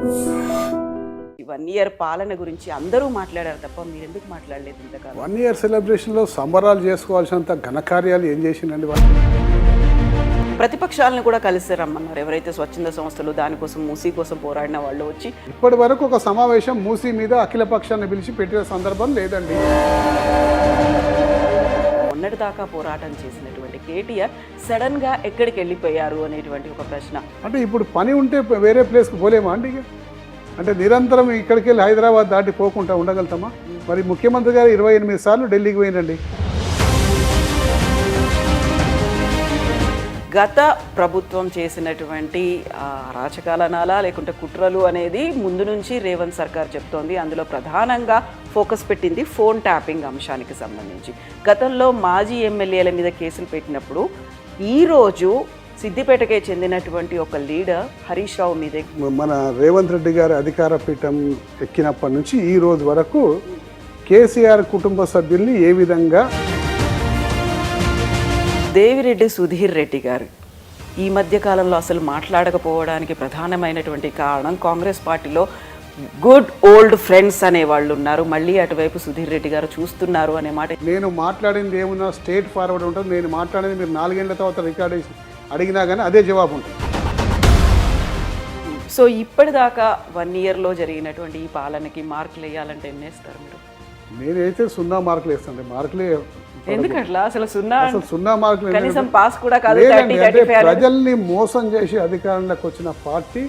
1 year పాలన గురించి అందరూ మాట్లాడారు తప్ప మీరు ఎందుకు మాట్లాడలేదు ఇంతకాలం? 1 ఇయర్ సెలబ్రేషన్లో సంబరాలు చేసుకోవాల్సినంత ఘనకార్యాలు ఏం చేసిందండి వాళ్ళు? ప్రతిపక్షాలను కూడా కలిసి రమ్మన్నారు. ఎవరైతే స్వచ్ఛంద సంస్థలు దానికోసం మూసీ కోసం పోరాడిన వాళ్ళు వచ్చి ఇప్పటి వరకు ఒక సమావేశం మూసీ మీద అఖిల పక్షాన్ని పిలిచి పెట్టిన సందర్భం లేదండి. మొన్నటిదాకా పోరాటం చేసినటువంటి కేటీఆర్ సడన్ గా ఎక్కడికి వెళ్ళిపోయారు అనేటువంటి ఒక ప్రశ్న. అంటే ఇప్పుడు పని ఉంటే వేరే ప్లేస్కి పోలేమా అండి? అంటే నిరంతరం ఇక్కడికి వెళ్ళి హైదరాబాద్ దాటి పోకుండా ఉండగలుగుతామా? మరి ముఖ్యమంత్రి గారు 28 సార్లు ఢిల్లీకి పోయినండి. గత ప్రభుత్వం చేసినటువంటి అరాచకాలనాలా లేకుంటే కుట్రలు అనేది ముందు నుంచి రేవంత్ సర్కార్ చెప్తోంది. అందులో ప్రధానంగా ఫోకస్ పెట్టింది ఫోన్ ట్యాపింగ్ అంశానికి సంబంధించి. గతంలో మాజీ ఎమ్మెల్యేల మీద కేసులు పెట్టినప్పుడు ఈరోజు సిద్దిపేటకే చెందినటువంటి ఒక లీడర్ హరీష్ రావు మీదే మన రేవంత్ రెడ్డి గారి అధికార పీఠం ఎక్కినప్పటి నుంచి ఈ రోజు వరకు కేసీఆర్ కుటుంబ సభ్యుల్ని ఏ విధంగా దేవిరెడ్డి సుధీర్ రెడ్డి గారు ఈ మధ్య కాలంలో అసలు మాట్లాడకపోవడానికి ప్రధానమైనటువంటి కారణం కాంగ్రెస్ పార్టీలో గుడ్ ఓల్డ్ ఫ్రెండ్స్ అనే వాళ్ళు ఉన్నారు. మళ్ళీ అటువైపు సుధీర్ రెడ్డి గారు చూస్తున్నారు అనే మాట. నేను మాట్లాడింది ఏమున్నా స్ట్రేట్ ఫార్వర్డ్ ఉంటుంది. నేను మాట్లాడేది మీరు 4 ఏళ్ల తర్వాత రికార్డ్ అడిగినా కానీ అదే జవాబు ఉంటుంది. సో ఇప్పటిదాకా 1 ఇయర్లో జరిగినటువంటి ఈ పాలనకి మార్కులు వేయాలంటే ఎన్ని వేస్తారు మీరు? నేనైతే 0 మార్కులు వేస్తాను. మార్కులే ఎందుకట్లా? అసలు 0 మార్కులు కనీసం పాస్ కూడా కాదు. ప్రజల్ని మోసం చేసి అధికారంలోకి వచ్చిన పార్టీ.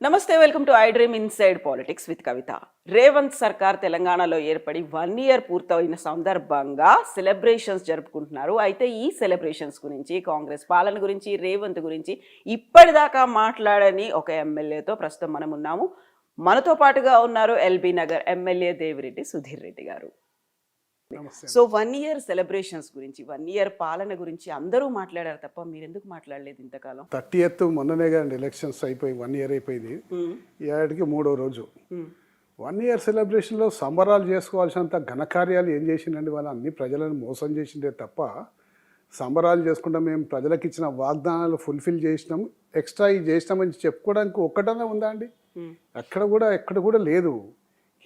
నమస్తే, welcome to iDream inside politics with Kavitha. Revanth సర్కార్ తెలంగాణలో ఏర్పడి 1 ఇయర్ పూర్తయిన సందర్భంగా సెలబ్రేషన్స్ జరుపుకుంటున్నారు. అయితే ఈ సెలబ్రేషన్స్ గురించి, కాంగ్రెస్ పాలన గురించి, రేవంత్ గురించి ఇప్పటిదాకా మాట్లాడని ఒక ఎమ్మెల్యేతో ప్రస్తుతం మనం ఉన్నాము. మనతో పాటుగా ఉన్నారు ఎల్బీ నగర్ ఎమ్మెల్యే దేవిరెడ్డి సుధీర్ రెడ్డి గారు. సో 1 ఇయర్ సెలబ్రేషన్స్ గురించి, 1 ఇయర్ పాలన గురించి అందరూ మాట్లాడారు తప్ప మీరు ఎందుకు మాట్లాడలేదు ఇంతకాలం? 30th మొన్ననే కానీ ఎలక్షన్స్ అయిపోయి 1 ఇయర్ అయిపోయింది. ఏడాదికి 3వ రోజు. 1 ఇయర్ సెలబ్రేషన్లో సంబరాలు చేసుకోవాల్సినంత ఘనకార్యాలు ఏం చేసిందండి వాళ్ళు? అన్ని ప్రజలను మోసం చేసిందే తప్ప సంబరాలు చేసుకుంటాం, మేము ప్రజలకు ఇచ్చిన వాగ్దానాలు ఫుల్ఫిల్ చేసినాం, ఎక్స్ట్రా ఇది చేసినామని చెప్పుకోవడానికి ఒక్కటనే ఉందా అండి? ఎక్కడ కూడా లేదు.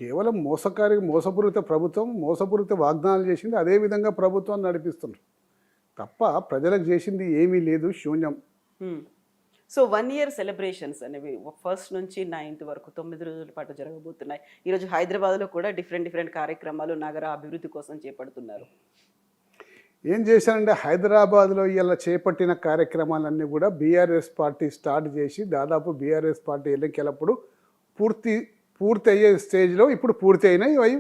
కేవలం మోసపూరిత ప్రభుత్వం, మోసపూరిత వాగ్దానాలు చేసింది. అదేవిధంగా ప్రభుత్వాన్ని నడిపిస్తున్నారు తప్ప ప్రజలకు చేసింది ఏమీ లేదు, శూన్యం. సో 1 ఇయర్ సెలబ్రేషన్స్ అనేవి 1st నుంచి 9th వరకు 9 రోజుల పాటు జరగబోతున్నాయి. ఈరోజు హైదరాబాద్లో కూడా డిఫరెంట్ కార్యక్రమాలు నగర అభివృద్ధి కోసం చేపడుతున్నారు. ఏం చేశారంటే హైదరాబాద్లో ఇలా చేపట్టిన కార్యక్రమాలన్నీ కూడా బీఆర్ఎస్ పార్టీ స్టార్ట్ చేసి దాదాపు బీఆర్ఎస్ పార్టీ ఎన్నికలప్పుడు పూర్తి అయ్యే స్టేజ్లో ఇప్పుడు పూర్తి అయినాయి. అవి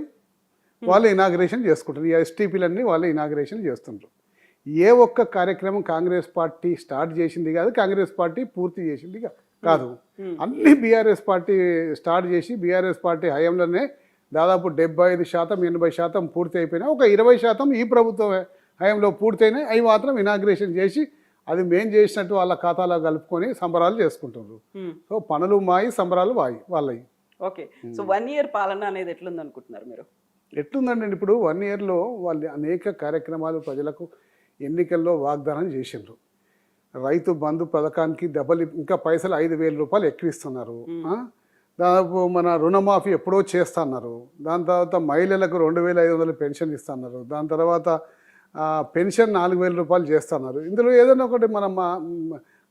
వాళ్ళు ఇనాగ్రేషన్ చేసుకుంటారు. ఈ ఎస్టీపీలన్నీ వాళ్ళు ఇనాగ్రేషన్ చేస్తుంటారు. ఏ ఒక్క కార్యక్రమం కాంగ్రెస్ పార్టీ స్టార్ట్ చేసింది కాదు, కాంగ్రెస్ పార్టీ పూర్తి చేసింది కాదు. అన్ని బీఆర్ఎస్ పార్టీ స్టార్ట్ చేసి బీఆర్ఎస్ పార్టీ హయాంలోనే దాదాపు 75% 80% పూర్తి అయిపోయినాయి. ఒక 20% ఈ ప్రభుత్వం హయాంలో పూర్తయినాయి. అవి మాత్రం ఇనాగ్రేషన్ చేసి అది మేం చేసినట్టు వాళ్ళ ఖాతాలో కలుపుకొని సంబరాలు చేసుకుంటున్నారు. సో పనులు మాయి, సంబరాలు వాళ్ళవి. ఓకే. సో 1 ఇయర్ పాలన అనేది ఎట్లుంది అనుకుంటున్నారు మీరు? ఎట్లుందండి? ఇప్పుడు 1 ఇయర్లో వాళ్ళు అనేక కార్యక్రమాలు ప్రజలకు ఎన్నికల్లో వాగ్దానం చేసిండ్రు. రైతు బంధు పథకానికి ఇంకా పైసలు 5,000 రూపాయలు ఎక్కువిస్తున్నారు. దాదాపు మన రుణమాఫీ ఎప్పుడో చేస్తున్నారు. దాని తర్వాత మహిళలకు 2,500 పెన్షన్ ఇస్తున్నారు. దాని తర్వాత పెన్షన్ 4,000 రూపాయలు చేస్తున్నారు. ఇందులో ఏదైనా ఒకటి మన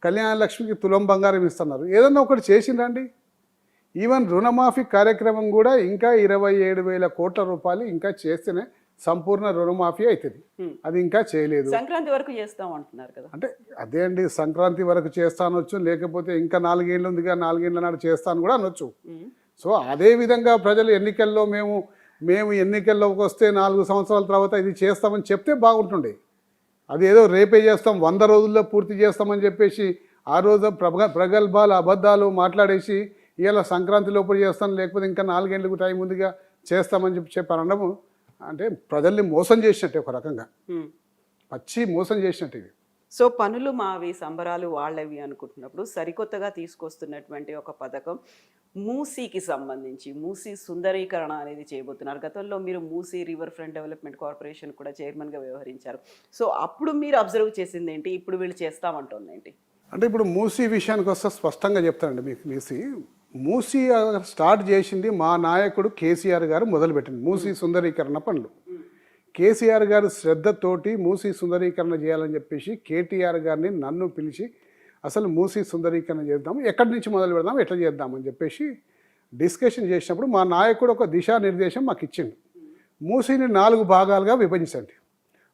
కళ్యాణ లక్ష్మికి తులం బంగారం ఇస్తున్నారు. ఏదైనా ఒకటి చేసిండ్రండి? ఈవెన్ రుణమాఫీ కార్యక్రమం కూడా ఇంకా 27,000 కోట్ల రూపాయలు ఇంకా చేస్తేనే సంపూర్ణ రుణమాఫీ అవుతుంది. అది ఇంకా చేయలేదు. సంక్రాంతి వరకు చేస్తాం అంటున్నారు కదా. అంటే అదే అండి, సంక్రాంతి వరకు చేస్తానొచ్చు, లేకపోతే ఇంకా 4 ఏళ్ళు ఉందిగా 4 ఏళ్ళ నాడు చేస్తాను కూడా అనొచ్చు. సో అదే విధంగా ప్రజలు ఎన్నికల్లో మేము ఎన్నికల్లోకి వస్తే 4 సంవత్సరాల తర్వాత ఇది చేస్తామని చెప్తే బాగుంటుండే. అదేదో రేపే చేస్తాం, 100 రోజుల్లో పూర్తి చేస్తామని చెప్పేసి ఆ రోజు ప్రగల్భాలు అబద్ధాలు మాట్లాడేసి ఇలా సంక్రాంతి లోపల చేస్తాను, లేకపోతే ఇంకా 4 ఏళ్ళకు టైం ఉందిగా చేస్తామని చెప్పారనము అంటే ప్రజల్ని మోసం చేసినట్టే, ఒక రకంగా పచ్చి మోసం చేసినట్టు. సో పనులు మావి, సంబరాలు వాళ్ళవి అనుకుంటున్నప్పుడు సరికొత్తగా తీసుకొస్తున్నటువంటి ఒక పథకం మూసీకి సంబంధించి మూసీ సుందరీకరణ అనేది చేయబోతున్నారు. గతంలో మీరు Musi river front development corporation కూడా చైర్మన్గా వ్యవహరించారు. సో అప్పుడు మీరు అబ్జర్వ్ చేసింది ఏంటి, ఇప్పుడు వీళ్ళు చేస్తామంటుంది ఏంటి? అంటే ఇప్పుడు మూసీ విషయానికి వస్తే స్పష్టంగా చెప్తానండి మీకు. మూసీ స్టార్ట్ చేసింది మా నాయకుడు కేసీఆర్ గారు మొదలుపెట్టింది మూసీ సుందరీకరణ పనులు. కేసీఆర్ గారు శ్రద్ధతోటి మూసీ సుందరీకరణ చేయాలని చెప్పేసి కేటీఆర్ గారిని నన్ను పిలిచి అసలు మూసీ సుందరీకరణ చేద్దాం, ఎక్కడి నుంచి మొదలు పెడదాం, ఎట్లా చేద్దామని చెప్పేసి డిస్కషన్ చేసినప్పుడు మా నాయకుడు ఒక దిశానిర్దేశం మాకు ఇచ్చిండు. మూసీని 4 భాగాలుగా విభజించండి.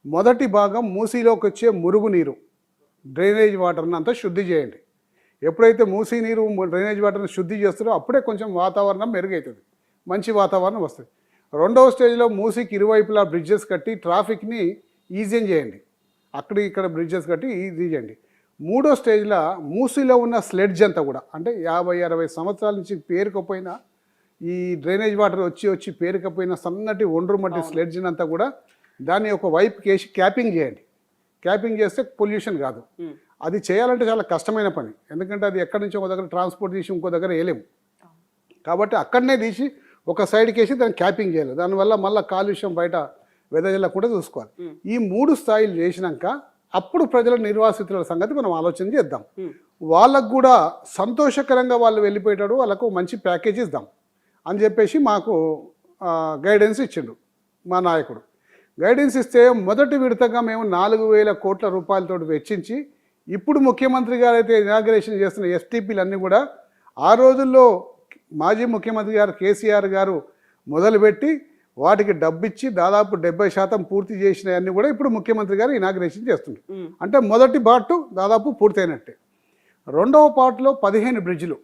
మొదటి భాగం మూసీలోకి వచ్చే మురుగునీరు డ్రైనేజ్ వాటర్ని అంతా శుద్ధి చేయండి. ఎప్పుడైతే మూసీ నీరు డ్రైనేజ్ వాటర్ని శుద్ధి చేస్తారో అప్పుడే కొంచెం వాతావరణం మెరుగవుతుంది, మంచి వాతావరణం వస్తుంది. రెండవ స్టేజ్లో మూసీకి ఇరువైపులా బ్రిడ్జెస్ కట్టి ట్రాఫిక్ని ఈజీ చేయండి, అక్కడ ఇక్కడ బ్రిడ్జెస్ కట్టి ఈజీ చేయండి. మూడో స్టేజ్లో మూసీలో ఉన్న స్లెడ్జ్ అంతా కూడా అంటే 50-60 సంవత్సరాల నుంచి పేరుకపోయిన ఈ డ్రైనేజ్ వాటర్ వచ్చి పేరుకపోయిన సన్నటి ఒండ్రు మట్టి స్లెడ్జ్ని అంతా కూడా దాన్ని ఒక వైపుకి వేసి క్యాపింగ్ చేయండి. క్యాపింగ్ చేస్తే పొల్యూషన్ కాదు. అది చేయాలంటే చాలా కష్టమైన పని, ఎందుకంటే అది ఎక్కడి నుంచి ఒక దగ్గర ట్రాన్స్పోర్ట్ తీసి ఇంకో దగ్గర వేయలేము. కాబట్టి అక్కడనే తీసి ఒక సైడ్కి వేసి దాన్ని క్యాపింగ్ చేయాలి. దానివల్ల మళ్ళీ కాలుష్యం బయట వెదజల్లకుండా చూసుకోవాలి. ఈ 3 స్థాయిలు చేసినాక అప్పుడు ప్రజల నిర్వాసితుల సంగతి మనం ఆలోచన చేద్దాం. వాళ్ళకు కూడా సంతోషకరంగా వాళ్ళు వెళ్ళిపోయేటాడు, వాళ్ళకు మంచి ప్యాకేజ్ ఇద్దాం అని చెప్పేసి మాకు గైడెన్స్ ఇచ్చిండు మా నాయకుడు. గైడెన్స్ ఇస్తే మొదటి విడతగా మేము 4,000 కోట్ల రూపాయలతో వెచ్చించి ఇప్పుడు ముఖ్యమంత్రి గారు అయితే ఇనాగ్రేషన్ చేస్తున్న ఎస్టీపీలు అన్నీ కూడా ఆ రోజుల్లో మాజీ ముఖ్యమంత్రి గారు కేసీఆర్ గారు మొదలుపెట్టి వాటికి డబ్బిచ్చి దాదాపు 70% పూర్తి చేసినవన్నీ కూడా ఇప్పుడు ముఖ్యమంత్రి గారు ఇనాగ్రేషన్ చేస్తున్నారు. అంటే మొదటి పార్టు దాదాపు పూర్తయినట్టే. రెండవ పార్ట్లో 15 బ్రిడ్జిలు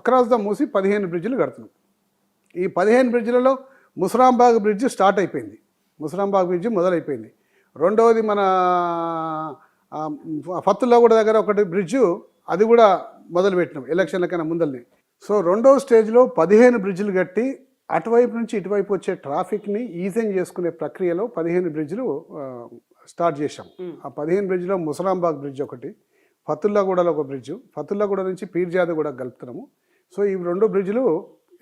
అక్రాస్ ద మూసి 15 బ్రిడ్జిలు కడుతున్నాం. ఈ 15 బ్రిడ్జిలలో ముసరాంబాగ్ బ్రిడ్జ్ స్టార్ట్ అయిపోయింది, ముసరాంబాగ్ బ్రిడ్జ్ మొదలైపోయింది. రెండవది మన ఫత్తుల్లాగూడ దగ్గర ఒకటి బ్రిడ్జు, అది కూడా మొదలుపెట్టినాం ఎలక్షన్ల కన్నా ముందల్ని. సో రెండవ స్టేజ్లో 15 బ్రిడ్జిలు కట్టి అటువైపు నుంచి ఇటువైపు వచ్చే ట్రాఫిక్ని ఈజీ చేసుకునే ప్రక్రియలో 15 బ్రిడ్జిలు స్టార్ట్ చేశాం. ఆ 15 బ్రిడ్జ్లో ముసరాంబాగ్ బ్రిడ్జ్ ఒకటి, ఫతుల్లాగూడలో ఒక బ్రిడ్జ్, ఫతుల్లాగూడ నుంచి పీర్జాద కూడా కలుపుతున్నాము. సో ఈ 2 బ్రిడ్జ్లు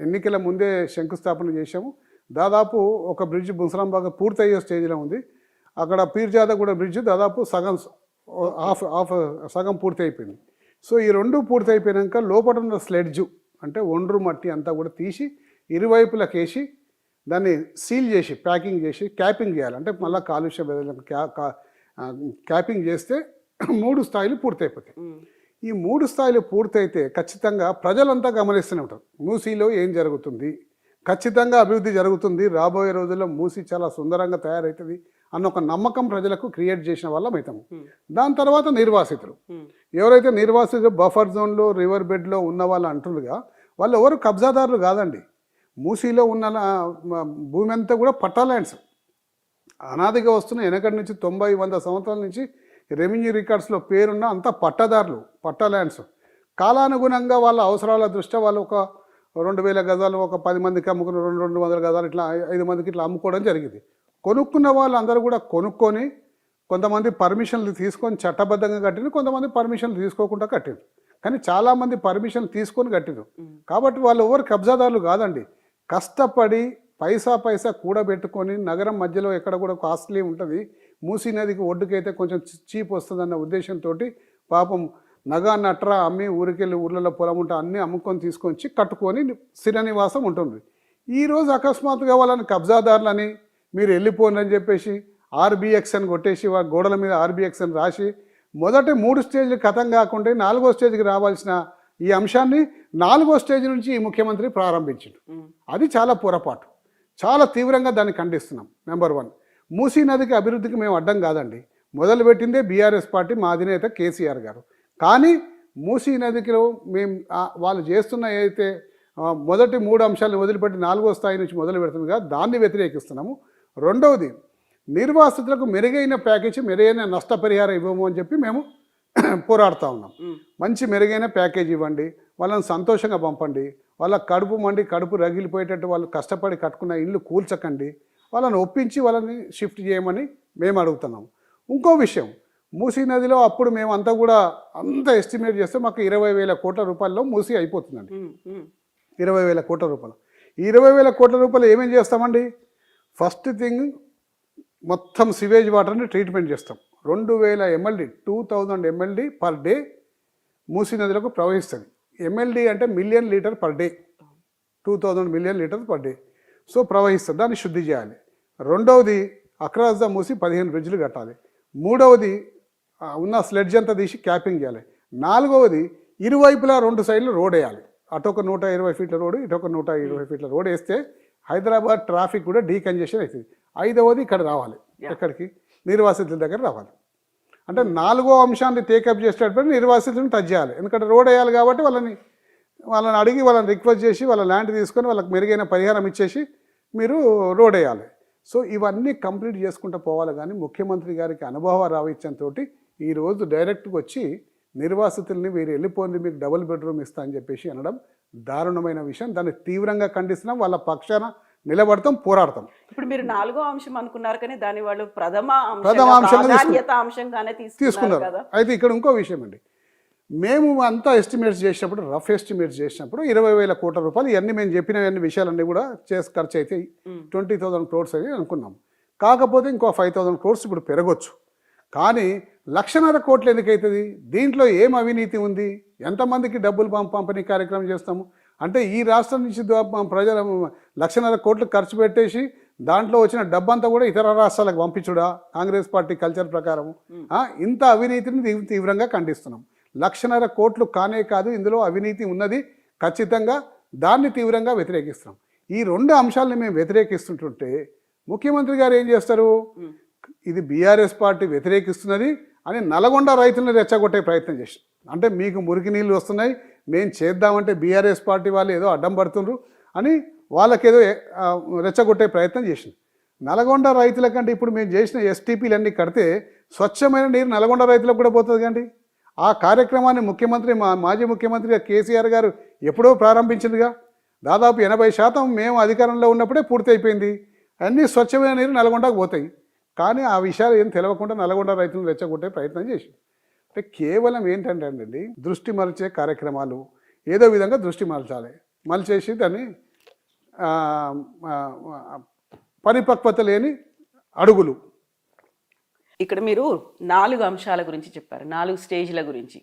ఎన్నికల ముందే శంకుస్థాపన చేశాము. దాదాపు ఒక బ్రిడ్జ్ ముసరాంబాగ్ పూర్తయ్యే స్టేజ్లో ఉంది. అక్కడ పీర్జాద కూడా బ్రిడ్జ్ దాదాపు సగం పూర్తి అయిపోయింది. సో ఈ 2 పూర్తి అయిపోయాక లోపల ఉన్న స్లెడ్జు అంటే ఒండ్రు మట్టి అంతా కూడా తీసి ఇరువైపులకు వేసి దాన్ని సీల్ చేసి ప్యాకింగ్ చేసి క్యాపింగ్ చేయాలి. అంటే మళ్ళీ కాలుష్య క్యాపింగ్ చేస్తే 3 స్థాయిలు పూర్తయిపోతాయి. ఈ 3 స్థాయిలు పూర్తయితే ఖచ్చితంగా ప్రజలంతా గమనిస్తూనే ఉంటారు మూసీలో ఏం జరుగుతుంది, ఖచ్చితంగా అభివృద్ధి జరుగుతుంది, రాబోయే రోజుల్లో మూసీ చాలా సుందరంగా తయారవుతుంది అన్న ఒక నమ్మకం ప్రజలకు క్రియేట్ చేసిన వాళ్ళం అవుతాము. దాని తర్వాత నిర్వాసితులు, ఎవరైతే నిర్వాసితులు బఫర్ జోన్లో రివర్ బెడ్లో ఉన్న వాళ్ళు అంటున్నారుగా, వాళ్ళు ఎవరు కబ్జాదారులు కాదండి. మూసీలో ఉన్న భూమి అంతా కూడా పట్టా ల్యాండ్స్, అనాదిగా వస్తున్న వెనకటి నుంచి 90-100 సంవత్సరాల నుంచి రెవెన్యూ రికార్డ్స్లో పేరున్న అంతా పట్టాదారులు, పట్టా ల్యాండ్స్. కాలానుగుణంగా వాళ్ళ అవసరాల దృష్ట్యా వాళ్ళు ఒక 2,000 గజాలు ఒక 10 మందికి అమ్ముకున్న 200 గజాలు ఇట్లా 5 మందికి ఇట్లా అమ్ముకోవడం జరిగింది. కొనుక్కున్న వాళ్ళందరూ కూడా కొనుక్కొని కొంతమంది పర్మిషన్లు తీసుకొని చట్టబద్ధంగా కట్టిన, కొంతమంది పర్మిషన్లు తీసుకోకుండా కట్టిరు. కానీ చాలామంది పర్మిషన్లు తీసుకొని కట్టిరు. కాబట్టి వాళ్ళు ఎవరు కబ్జాదారులు కాదండి. కష్టపడి పైసా కూడబెట్టుకొని నగరం మధ్యలో ఎక్కడ కూడా కాస్ట్లీ ఉంటుంది, మూసీ నదికి ఒడ్డుకైతే కొంచెం చీప్ వస్తుందన్న ఉద్దేశంతో పాపం నగా నట్రా అమ్మి ఊరికెళ్ళి ఊర్లలో పొలం ఉంటే అన్నీ అమ్ముకొని తీసుకొచ్చి కట్టుకొని స్థిర నివాసం ఉంటుంది. ఈరోజు అకస్మాత్తుగా వాళ్ళని కబ్జాదారులని మీరు వెళ్ళిపోండి అని చెప్పేసి ఆర్బిఎక్స్ అని కొట్టేసి వాళ్ళ గోడల మీద ఆర్బిఎక్స్ అని రాసి మొదటి 3 స్టేజ్లు కథం కాకుండా 4వ స్టేజ్కి రావాల్సిన ఈ అంశాన్ని 4వ స్టేజ్ నుంచి ఈ ముఖ్యమంత్రి ప్రారంభించాడు. అది చాలా పొరపాటు, చాలా తీవ్రంగా దాన్ని ఖండిస్తున్నాం. నెంబర్ 1, మూసీ నదికి అభివృద్ధికి మేము అడ్డం కాదండి. మొదలుపెట్టిందే బీఆర్ఎస్ పార్టీ, మా అధినేత కేసీఆర్ గారు. కానీ మూసీ నదికి మేము వాళ్ళు చేస్తున్న ఏదైతే మొదటి 3 అంశాలను వదిలిపెట్టి 4వ స్థాయి నుంచి మొదలు పెడుతుందిగా దాన్ని వ్యతిరేకిస్తున్నాము. రెండవది, నిర్వాసితులకు మెరుగైన ప్యాకేజీ, మెరుగైన నష్టపరిహారం ఇవ్వము అని చెప్పి మేము పోరాడుతూ ఉన్నాం. మంచి మెరుగైన ప్యాకేజీ ఇవ్వండి, వాళ్ళని సంతోషంగా పంపండి, వాళ్ళ కడుపు మండి కడుపు రగిలిపోయేటట్టు వాళ్ళు కష్టపడి కట్టుకున్న ఇల్లు కూల్చకండి, వాళ్ళని ఒప్పించి వాళ్ళని షిఫ్ట్ చేయమని మేము అడుగుతున్నాం. ఇంకో విషయం, మూసీ నదిలో అప్పుడు మేము అంతా కూడా ఎస్టిమేట్ చేస్తే మాకు 20,000 కోట్ల రూపాయల్లో మూసీ అయిపోతుందండి. 20,000 కోట్ల రూపాయలు. ఈ 20,000 కోట్ల రూపాయలు ఏమేం చేస్తామండి? ఫస్ట్ థింగ్ మొత్తం సివేజ్ వాటర్ని ట్రీట్మెంట్ చేస్తాం. 2,000 MLD 2,000 MLD per day Musi నదిలోకి ప్రవహిస్తుంది. MLD అంటే million litre per day, 2,000 million litre per day. So ప్రవహిస్తుంది, దాన్ని శుద్ధి చేయాలి. రెండవది అక్రాస్ ద మూసి 15 బ్రిడ్జ్లు కట్టాలి. మూడవది ఉన్న స్లెడ్జ్ అంతా తీసి క్యాపింగ్ చేయాలి. నాలుగవది ఇరువైపులా 2 సైడ్లు రోడ్ వేయాలి. అటొక 120 ఫీట్ల రోడ్డు, ఇటొక 120 ఫీట్ల రోడ్ వేస్తే హైదరాబాద్ ట్రాఫిక్ కూడా డీకంజెషన్ అవుతుంది. ఐదవది ఇక్కడ రావాలి, ఎక్కడికి? నిర్వాసితుల దగ్గర రావాలి. అంటే నాలుగో అంశాన్ని టేకప్ చేసేటప్పుడు నిర్వాసితులను టచ్ చేయాలి. ఎందుకంటే రోడ్ వేయాలి కాబట్టి వాళ్ళని అడిగి వాళ్ళని రిక్వెస్ట్ చేసి వాళ్ళ ల్యాండ్ తీసుకొని వాళ్ళకి మెరుగైన పరిహారం ఇచ్చేసి మీరు రోడ్ వేయాలి. సో ఇవన్నీ కంప్లీట్ చేసుకుంటూ పోవాలి. కానీ ముఖ్యమంత్రి గారికి అనుభవ రావిత్యంతో ఈరోజు డైరెక్ట్గా వచ్చి నిర్వాసితుల్ని మీరు వెళ్ళిపోయింది, మీకు డబుల్ బెడ్రూమ్ ఇస్తా అని చెప్పేసి అనడం దారుణమైన విషయం. దాన్ని తీవ్రంగా ఖండిస్తున్నాం. వాళ్ళ పక్షాన నిలబడతాం, పోరాడతాం. ఇప్పుడు మీరు 4వ అంశం అనుకున్నారు కానీ దాన్ని వాళ్ళు ప్రథమ అంశంగానే తీసుకున్నారు కదా. అయితే ఇక్కడ ఇంకో విషయం అండి, మేము అంతా ఎస్టిమేట్స్ చేసినప్పుడు, రఫ్ ఎస్టిమేట్స్ చేసినప్పుడు 20,000 కోట్ల రూపాయలు ఇవన్నీ మేము చెప్పినవన్నీ విషయాలన్నీ కూడా ఖర్చు అయితే 20,000 crores అని అనుకున్నాం. కాకపోతే ఇంకో 5,000 crores ఇప్పుడు పెరగొచ్చు. కానీ 1,50,000 కోట్లు ఎందుకు అవుతుంది? దీంట్లో ఏం అవినీతి ఉంది? ఎంతమందికి డబ్బులు పంపిణీ కార్యక్రమం చేస్తాము? అంటే ఈ రాష్ట్రం నుంచి ప్రజల 1,50,000 కోట్లు ఖర్చు పెట్టేసి దాంట్లో వచ్చిన డబ్బంతా కూడా ఇతర రాష్ట్రాలకు పంపించుడా? కాంగ్రెస్ పార్టీ కల్చర్ ప్రకారం ఇంత అవినీతిని తీవ్రంగా ఖండిస్తున్నాం. 1,50,000 కోట్లు కానే కాదు, ఇందులో అవినీతి ఉన్నది ఖచ్చితంగా. దాన్ని తీవ్రంగా వ్యతిరేకిస్తున్నాం. ఈ 2 అంశాలని మేము వ్యతిరేకిస్తుంటుంటే ముఖ్యమంత్రి గారు ఏం చేస్తారు? ఇది బీఆర్ఎస్ పార్టీ వ్యతిరేకిస్తున్నది అని నల్గొండ రైతులను రెచ్చగొట్టే ప్రయత్నం చేశారు. అంటే మీకు మురికి నీళ్ళు వస్తున్నాయి, మేము చేద్దామంటే బీఆర్ఎస్ పార్టీ వాళ్ళు ఏదో అడ్డం పడుతుండ్రు అని వాళ్ళకేదో రెచ్చగొట్టే ప్రయత్నం చేసింది. నల్గొండ రైతుల కంటే ఇప్పుడు మేము చేసిన ఎస్టీపీలన్నీ కడితే స్వచ్ఛమైన నీరు నల్గొండ రైతులకు కూడా పోతుంది కండి. ఆ కార్యక్రమాన్ని మాజీ ముఖ్యమంత్రి కేసీఆర్ గారు ఎప్పుడో ప్రారంభించిందిగా. దాదాపు 80% మేము అధికారంలో ఉన్నప్పుడే పూర్తి అయిపోయింది. అన్నీ స్వచ్ఛమైన నీరు నల్గొండకు పోతాయి. కానీ ఆ విషయాలు ఏం తెలియకుండా నల్గొండ రైతులను రెచ్చగొట్టే ప్రయత్నం చేసింది. అంటే కేవలం ఏంటంటే అండి, దృష్టి మరల్చే కార్యక్రమాలు ఏదో విధంగా దృష్టి మరల్చేసి దాన్ని పరిపక్వత లేని అడుగులు. ఇక్కడ మీరు 4 అంశాల గురించి చెప్పారు, 4 స్టేజ్ల గురించి.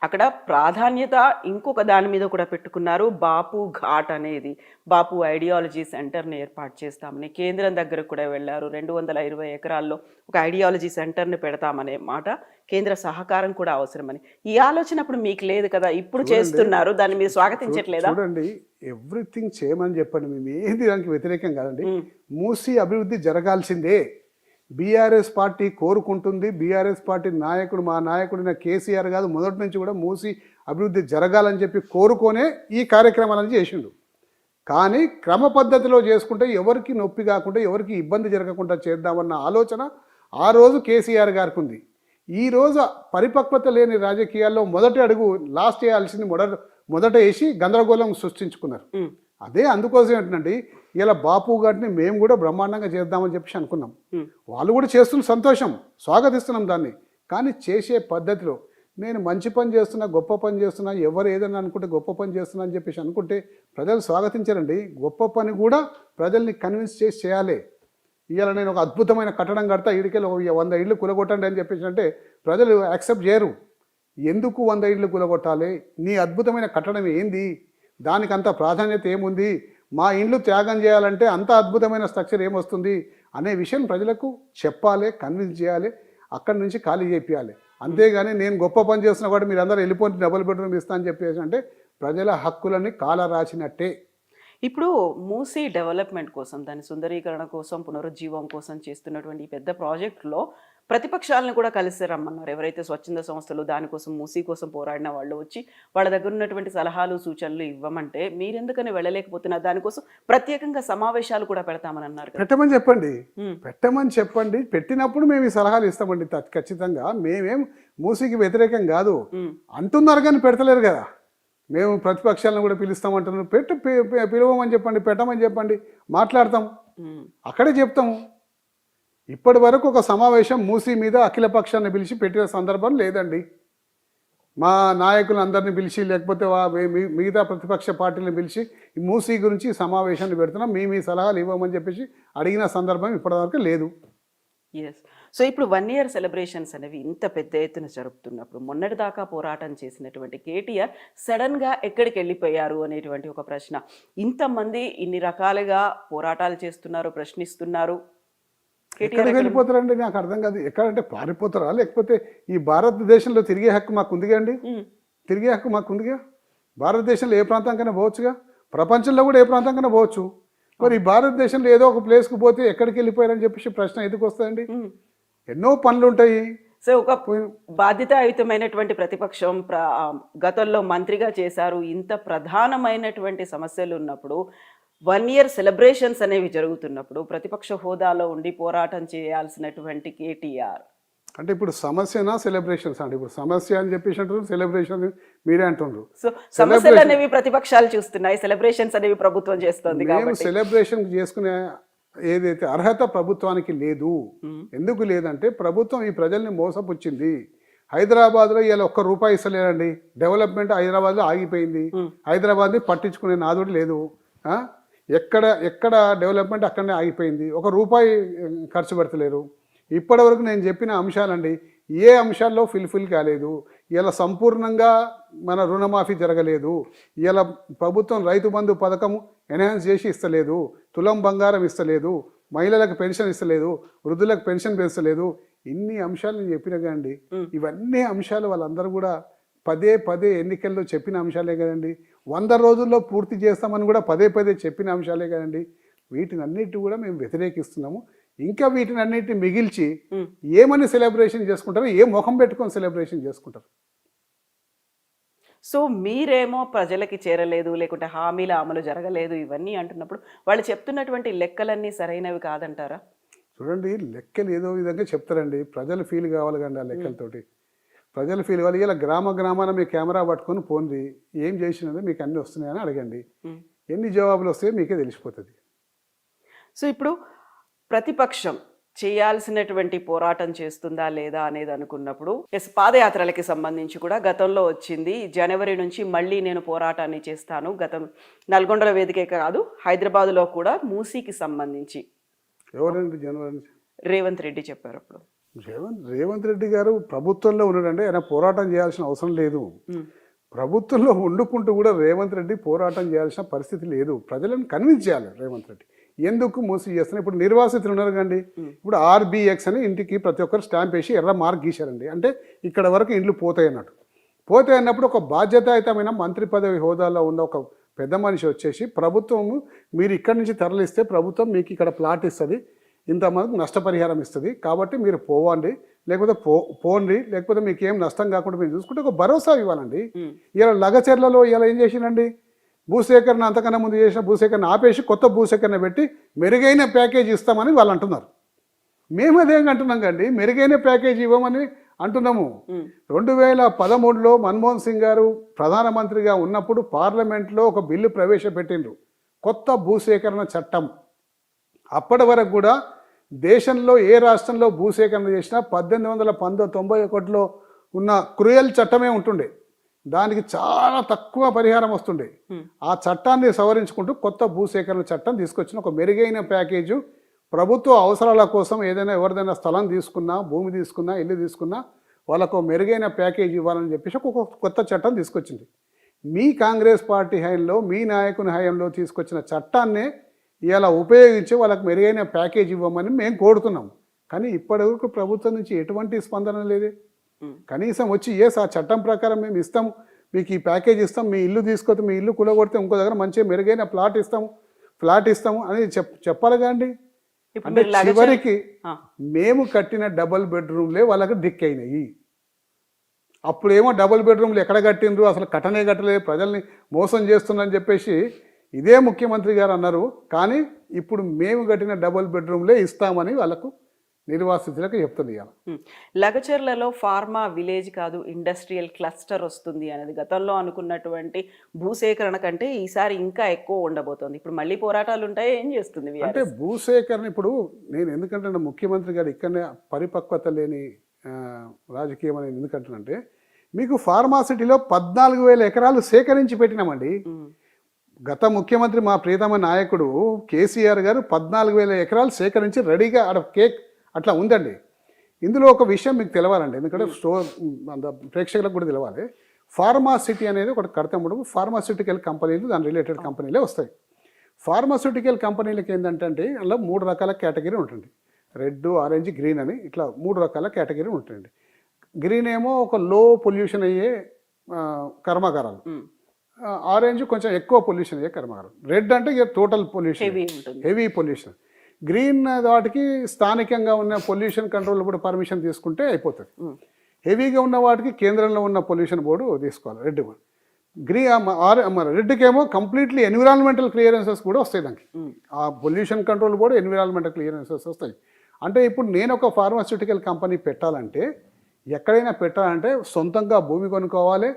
అక్కడ ప్రాధాన్యత ఇంకొక దాని మీద కూడా పెట్టుకున్నారు. బాపు ఘాట్ అనేది, బాపు ఐడియాలజీ సెంటర్ని ఏర్పాటు చేస్తామని కేంద్రం దగ్గర కూడా వెళ్ళారు. 220 ఎకరాల్లో ఒక ఐడియాలజీ సెంటర్ని పెడతామనే మాట, కేంద్ర సహకారం కూడా అవసరమని. ఈ ఆలోచన అప్పుడు మీకు లేదు కదా, ఇప్పుడు చేస్తున్నారు, దాన్ని మీరు స్వాగతించట్లేదా? చూడండి, ఎవ్రీథింగ్ చేయమని చెప్పండి, మేము ఏది దానికి వ్యతిరేకం కాదండి. మూసీ అభివృద్ధి జరగాల్సిందే, బీఆర్ఎస్ పార్టీ కోరుకుంటుంది. బీఆర్ఎస్ పార్టీ నాయకుడు, మా నాయకుడిన కేసీఆర్ కాదు, మొదటి నుంచి కూడా మూసి అభివృద్ధి జరగాలని చెప్పి కోరుకొనే ఈ కార్యక్రమాలను చేసిండు. కానీ క్రమ పద్ధతిలో చేసుకుంటే ఎవరికి నొప్పి కాకుండా, ఎవరికి ఇబ్బంది జరగకుండా చేద్దామన్న ఆలోచన ఆ రోజు కేసీఆర్ గారికి ఉంది. ఈరోజు పరిపక్వత లేని రాజకీయాల్లో మొదటి అడుగు లాస్ట్ వేయాల్సింది మొదట వేసి గందరగోళం సృష్టించుకున్నారు. అదే అందుకోసం ఏంటంటే ఇలా బాపు గారిని మేము కూడా బ్రహ్మాండంగా చేద్దామని చెప్పేసి అనుకున్నాం. వాళ్ళు కూడా చేస్తున్న సంతోషం, స్వాగతిస్తున్నాం దాన్ని. కానీ చేసే పద్ధతిలో నేను మంచి పని చేస్తున్నా, గొప్ప పని చేస్తున్నా, ఎవరు ఏదైనా అనుకుంటే గొప్ప పని చేస్తున్నా అని చెప్పేసి అనుకుంటే ప్రజలు స్వాగతించారండి. గొప్ప పని కూడా ప్రజల్ని కన్విన్స్ చేసి చేయాలి. ఇవాళ నేను ఒక అద్భుతమైన కట్టడం కడతా, ఇడికెళ్ళి 100 ఇళ్ళు కూలగొట్టండి అని చెప్పేసి అంటే ప్రజలు యాక్సెప్ట్ చేయరు. ఎందుకు 100 ఇళ్ళు కూలగొట్టాలి? నీ అద్భుతమైన కట్టడం ఏంది? దానికి అంత ప్రాధాన్యత ఏముంది? మా ఇండ్లు త్యాగం చేయాలంటే అంత అద్భుతమైన స్ట్రక్చర్ ఏమొస్తుంది అనే విషయం ప్రజలకు చెప్పాలి, కన్విన్స్ చేయాలి, అక్కడి నుంచి ఖాళీ చేయాలి. అంతేగాని నేను గొప్ప పని చేస్తున్నా కూడా మీరు అందరూ వెళ్ళిపోయి డబుల్ బెడ్రూమ్ ఇస్తా అని చెప్పేసి అంటే ప్రజల హక్కులని కాల రాసినట్టే. ఇప్పుడు మూసీ డెవలప్మెంట్ కోసం, దాని సుందరీకరణ కోసం, పునరుజ్జీవం కోసం చేస్తున్నటువంటి ఈ పెద్ద ప్రాజెక్టులో ప్రతిపక్షాలను కూడా కలిసి రమ్మన్నారు. ఎవరైతే స్వచ్ఛంద సంస్థలు దానికోసం, మూసీ కోసం పోరాడిన వాళ్ళు వచ్చి వాళ్ళ దగ్గర ఉన్నటువంటి సలహాలు సూచనలు ఇవ్వమంటే మీరెందుకని వెళ్ళలేకపోతున్నారు? దానికోసం ప్రత్యేకంగా సమావేశాలు కూడా పెడతామని అన్నారు. పెట్టమని చెప్పండి. పెట్టినప్పుడు మేము ఈ సలహాలు ఇస్తామండి ఖచ్చితంగా. మేమేం మూసీకి వ్యతిరేకం కాదు అంటున్నారు, కానీ పెడతలేరు కదా. మేము ప్రతిపక్షాలను కూడా పిలుస్తామంటున్నాం. పిలవమని చెప్పండి, పెట్టమని చెప్పండి, మాట్లాడతాం, అక్కడే చెప్తాము. ఇప్పటి వరకు ఒక సమావేశం మూసీ మీద అఖిల పక్షాన్ని పిలిచి పెట్టిన సందర్భం లేదండి. మా నాయకులు అందరిని పిలిచి లేకపోతే మిగతా ప్రతిపక్ష పార్టీలను పిలిచి ఈ మూసీ గురించి సమావేశాన్ని పెడుతున్నాం, మీ సలహాలు ఇవ్వమని చెప్పేసి అడిగిన సందర్భం ఇప్పటివరకు లేదు. ఎస్. సో ఇప్పుడు 1 ఇయర్ సెలబ్రేషన్స్ అనేవి ఇంత పెద్ద ఎత్తున జరుపుతున్నప్పుడు మొన్నటిదాకా పోరాటం చేసినటువంటి కేటీఆర్ సడన్గా ఎక్కడికి వెళ్ళిపోయారు అనేటువంటి ఒక ప్రశ్న. ఇంతమంది ఇన్ని రకాలుగా పోరాటాలు చేస్తున్నారు, ప్రశ్నిస్తున్నారు. ఎక్కడికి వెళ్ళిపోతారండి నాకు అర్థం కాదు. ఎక్కడంటే పారిపోతారా, లేకపోతే ఈ భారతదేశంలో తిరిగే హక్కు మాకు ఉందిగా అండి? తిరిగే హక్కు మాకు ఉందిగా. భారతదేశంలో ఏ ప్రాంతానికైనా పోవచ్చుగా, ప్రపంచంలో కూడా ఏ ప్రాంతానికైనా పోవచ్చు. మరి ఈ భారతదేశంలో ఏదో ఒక ప్లేస్కి పోతే ఎక్కడికి వెళ్ళిపోయారని చెప్పేసి ప్రశ్న ఎందుకు వస్తుందండి? ఎన్నో పనులు ఉంటాయి. సో ఒక బాధ్యతాయుతమైనటువంటి ప్రతిపక్షం గతంలో మంత్రిగా చేశారు. ఇంత ప్రధానమైనటువంటి సమస్యలు ఉన్నప్పుడు 1 ఇయర్ సెలబ్రేషన్స్ అనేవి జరుగుతున్నప్పుడు ప్రతిపక్ష హోదాలో ఉండి పోరాటం చేయాల్సినటువంటి కేటీఆర్ అంటే ఇప్పుడు సమస్యనా సెలబ్రేషన్స్ అండి? ఇప్పుడు సమస్య అని చెప్పేసి అంటారు, సెలబ్రేషన్ మీరే అంటున్నారు. సో సమస్యలు అనేవి ప్రతిపక్షాలు చూస్తున్నాయి, సెలబ్రేషన్స్ అనేవి ప్రభుత్వం చేస్తుంది. మేము సెలబ్రేషన్ చేసుకునే ఏదైతే అర్హత ప్రభుత్వానికి లేదు. ఎందుకు లేదంటే ప్రభుత్వం ఈ ప్రజల్ని మోసపుచ్చింది. హైదరాబాద్లో ఇలా ఒక్క రూపాయి ఇస్తలేదండి. డెవలప్మెంట్ హైదరాబాద్లో ఆగిపోయింది. హైదరాబాద్ని పట్టించుకునే నాదుడు లేదు. ఎక్కడ డెవలప్మెంట్ అక్కడనే ఆగిపోయింది. ఒక రూపాయి ఖర్చు పెడతలేరు. ఇప్పటివరకు నేను చెప్పిన అంశాలండి ఏ అంశాల్లో ఫుల్ఫిల్ కాలేదు. ఇలా సంపూర్ణంగా మన రుణమాఫీ జరగలేదు. ఇలా ప్రభుత్వం రైతు బంధు పథకం ఎన్హాన్స్ చేసి ఇస్తలేదు, తులం బంగారం ఇస్తలేదు, మహిళలకు పెన్షన్ ఇస్తలేదు, వృద్ధులకు పెన్షన్ పెంచలేదు. ఇన్ని అంశాలు నేను చెప్పినా కదండి. ఇవన్నీ అంశాలు వాళ్ళందరూ కూడా పదే ఎన్నికల్లో చెప్పిన అంశాలే కదండి. 100 రోజుల్లో పూర్తి చేస్తామని కూడా పదే చెప్పిన అంశాలే కదండి. వీటిని అన్నిటి కూడా మేము వ్యతిరేకిస్తున్నాము. ఇంకా వీటిని అన్నిటిని మిగిల్చి ఏమని సెలబ్రేషన్ చేసుకుంటారు, ఏ ముఖం పెట్టుకొని సెలబ్రేషన్ చేసుకుంటారు? సో మీరేమో ప్రజలకి చేరలేదు, లేకుంటే హామీల అమలు జరగలేదు ఇవన్నీ అంటున్నప్పుడు వాళ్ళు చెప్తున్నటువంటి లెక్కలన్నీ సరైనవి కాదంటారా? చూడండి, లెక్కలు ఏదో విధంగా చెప్తారండి. ప్రజలు ఫీల్ కావాలి కండి ఆ లెక్కలతోటి. ప్రజలు ఫీల్ కావాలి. ఇలా గ్రామాన మీ కెమెరా పట్టుకొని పోండి, ఏం చేసినది మీకు అన్నీ వస్తున్నాయని అడగండి. ఎన్ని జవాబులు వస్తాయో మీకే తెలిసిపోతుంది. సో ఇప్పుడు ప్రతిపక్షం చేయాల్సినటువంటి పోరాటం చేస్తుందా లేదా అనేది అనుకున్నప్పుడు పాదయాత్రలకి సంబంధించి కూడా గతంలో వచ్చింది. జనవరి నుంచి మళ్ళీ నేను పోరాటాన్ని చేస్తాను. గతం నల్గొండల వేదికే కాదు, హైదరాబాద్లో కూడా మూసీకి సంబంధించి ఎవరండి జనవరి నుంచి? రేవంత్ రెడ్డి చెప్పారు. అప్పుడు రేవంత్ రెడ్డి గారు ప్రభుత్వంలో ఉన్నాడంటే ఆయన పోరాటం చేయాల్సిన అవసరం లేదు. ప్రభుత్వంలో వండుకుంటూ కూడా రేవంత్ రెడ్డి పోరాటం చేయాల్సిన పరిస్థితి లేదు. ప్రజలను కన్విన్స్ చేయాలి రేవంత్ రెడ్డి. ఎందుకు మూసి చేస్తున్నారు? ఇప్పుడు నిర్వాసితులు ఉన్నారు కండి. ఇప్పుడు ఆర్బిఎక్స్ అని ఇంటికి ప్రతి ఒక్కరు స్టాంప్ వేసి ఎర్ర మార్క్ గీశారండి. అంటే ఇక్కడ వరకు ఇండ్లు పోతాయి అన్నట్టు. పోతాయి అన్నప్పుడు ఒక బాధ్యతాయుతమైన మంత్రి పదవి హోదాలో ఉన్న ఒక పెద్ద మనిషి వచ్చేసి ప్రభుత్వము మీరు ఇక్కడి నుంచి తరలిస్తే ప్రభుత్వం మీకు ఇక్కడ ప్లాట్ ఇస్తుంది, ఇంతమందికి నష్టపరిహారం ఇస్తుంది, కాబట్టి మీరు పోవండి, లేకపోతే పోండి, లేకపోతే మీకు ఏం నష్టం కాకుండా మీరు చూసుకుంటే ఒక భరోసా ఇవ్వాలండి. ఇలా లగచర్లలో ఇలా ఏం చేసిందండి? భూసేకరణ అంతకన్నా ముందు చేసిన భూసేకరణ ఆపేసి కొత్త భూసేకరణ పెట్టి మెరుగైన ప్యాకేజ్ ఇస్తామని వాళ్ళు అంటున్నారు. మేము అదే అంటున్నాం కండి, మెరుగైన ప్యాకేజ్ ఇవ్వమని అంటున్నాము. 2013లో మన్మోహన్ సింగ్ గారు ప్రధానమంత్రిగా ఉన్నప్పుడు పార్లమెంట్లో ఒక బిల్లు ప్రవేశపెట్టిండ్రు, కొత్త భూసేకరణ చట్టం. అప్పటి వరకు కూడా దేశంలో ఏ రాష్ట్రంలో భూసేకరణ చేసినా 1891లో ఉన్న క్రూయల్ చట్టమే ఉంటుండే. దానికి చాలా తక్కువ పరిహారం వస్తుండే. ఆ చట్టాన్ని సవరించుకుంటూ కొత్త భూసేకరణ చట్టం తీసుకొచ్చిన ఒక మెరుగైన ప్యాకేజు ప్రభుత్వ అవసరాల కోసం ఏదైనా ఎవరిదైనా స్థలం తీసుకున్నా, భూమి తీసుకున్నా, ఇల్లు తీసుకున్నా వాళ్ళకు మెరుగైన ప్యాకేజ్ ఇవ్వాలని చెప్పేసి ఒక కొత్త చట్టం తీసుకొచ్చింది. మీ కాంగ్రెస్ పార్టీ హయాంలో, మీ నాయకుని హయాంలో తీసుకొచ్చిన చట్టాన్నే ఇలా ఉపయోగించి వాళ్ళకు మెరుగైన ప్యాకేజ్ ఇవ్వమని మేము కోరుతున్నాం. కానీ ఇప్పటివరకు ప్రభుత్వం నుంచి ఎటువంటి స్పందన లేదే. కనీసం వచ్చి ఆ చట్టం ప్రకారం మేము ఇస్తాము, మీకు ఈ ప్యాకేజ్ ఇస్తాం, మీ ఇల్లు తీసుకొస్తే మీ ఇల్లు కూలగొడితే ఇంకో దగ్గర మంచిగా మెరుగైన ఫ్లాట్ ఇస్తాము అని చెప్పాలి కాండి. అంటే చివరికి మేము కట్టిన డబుల్ బెడ్రూమ్లే వాళ్ళకి దిక్కు అయినాయి. అప్పుడేమో డబుల్ బెడ్రూమ్లు ఎక్కడ కట్టిండ్రు, అసలు కట్టలేదు, ప్రజల్ని మోసం చేస్తుందని చెప్పేసి ఇదే ముఖ్యమంత్రి గారు అన్నారు. కానీ ఇప్పుడు మేము కట్టిన డబుల్ బెడ్రూమ్లే ఇస్తామని వాళ్ళకు నిర్వాసితులకు చెప్తుంది. లగచర్లలో ఫార్మా విలేజ్ కాదు ఇండస్ట్రియల్ క్లస్టర్ వస్తుంది అనేది గతంలో అనుకున్నటువంటి భూసేకరణ కంటే ఈసారి ఇంకా ఎక్కువ ఉండబోతోంది. ఇప్పుడు మళ్ళీ పోరాటాలు ఉంటాయి, ఏం చేస్తుంది అంటే భూసేకరణ? ఇప్పుడు నేను ఎందుకంటే ముఖ్యమంత్రి గారు ఇక్కడనే పరిపక్వత లేని రాజకీయం అనేది ఎందుకంటానంటే, మీకు ఫార్మాసిటీలో 14,000 ఎకరాలు సేకరించి పెట్టినామండి. ఉమ్, గత ముఖ్యమంత్రి మా ప్రియతమ నాయకుడు కేసీఆర్ గారు 14,000 ఎకరాలు సేకరించి రెడీగా ఆడ కేక్ అట్లా ఉందండి. ఇందులో ఒక విషయం మీకు తెలవాలండి, ఎందుకంటే ప్రేక్షకులకు కూడా తెలవాలి. ఫార్మాసిటీ అనేది ఒకటి కడతాము. ఫార్మాస్యూటికల్ కంపెనీలు దాని రిలేటెడ్ కంపెనీలే వస్తాయి. ఫార్మాస్యూటికల్ కంపెనీలకి ఏంటంటే అందులో 3 రకాల కేటగిరీ ఉంటుంది. రెడ్, ఆరెంజ్, గ్రీన్ అని ఇట్లా 3 రకాల కేటగిరీ ఉంటుంది. గ్రీన్ ఏమో ఒక లో పొల్యూషన్ అయ్యే కర్మాగారాలు, ఉమ్, ఆరెంజ్ కొంచెం ఎక్కువ పొల్యూషన్ అయ్యే కర్మాగారాలు, రెడ్ అంటే ఇక టోటల్ పొల్యూషన్, హెవీ ఉంటుంది. Heavy pollution. గ్రీన్ వాటికి స్థానికంగా ఉన్న పొల్యూషన్ కంట్రోల్ కూడా పర్మిషన్ తీసుకుంటే అయిపోతుంది. ఉమ్, హెవీగా ఉన్న వాటికి కేంద్రంలో ఉన్న పొల్యూషన్ బోర్డు తీసుకోవాలి. రెడ్ రెడ్కి ఏమో కంప్లీట్లీ ఎన్విరాన్మెంటల్ క్లియరెన్సెస్ కూడా వస్తాయి దానికి. ఉమ్, ఆ pollution control board environmental clearances వస్తాయి. అంటే ఇప్పుడు నేను ఒక ఫార్మాస్యూటికల్ కంపెనీ పెట్టాలంటే, ఎక్కడైనా పెట్టాలంటే సొంతంగా భూమి కొనుక్కోవాలి,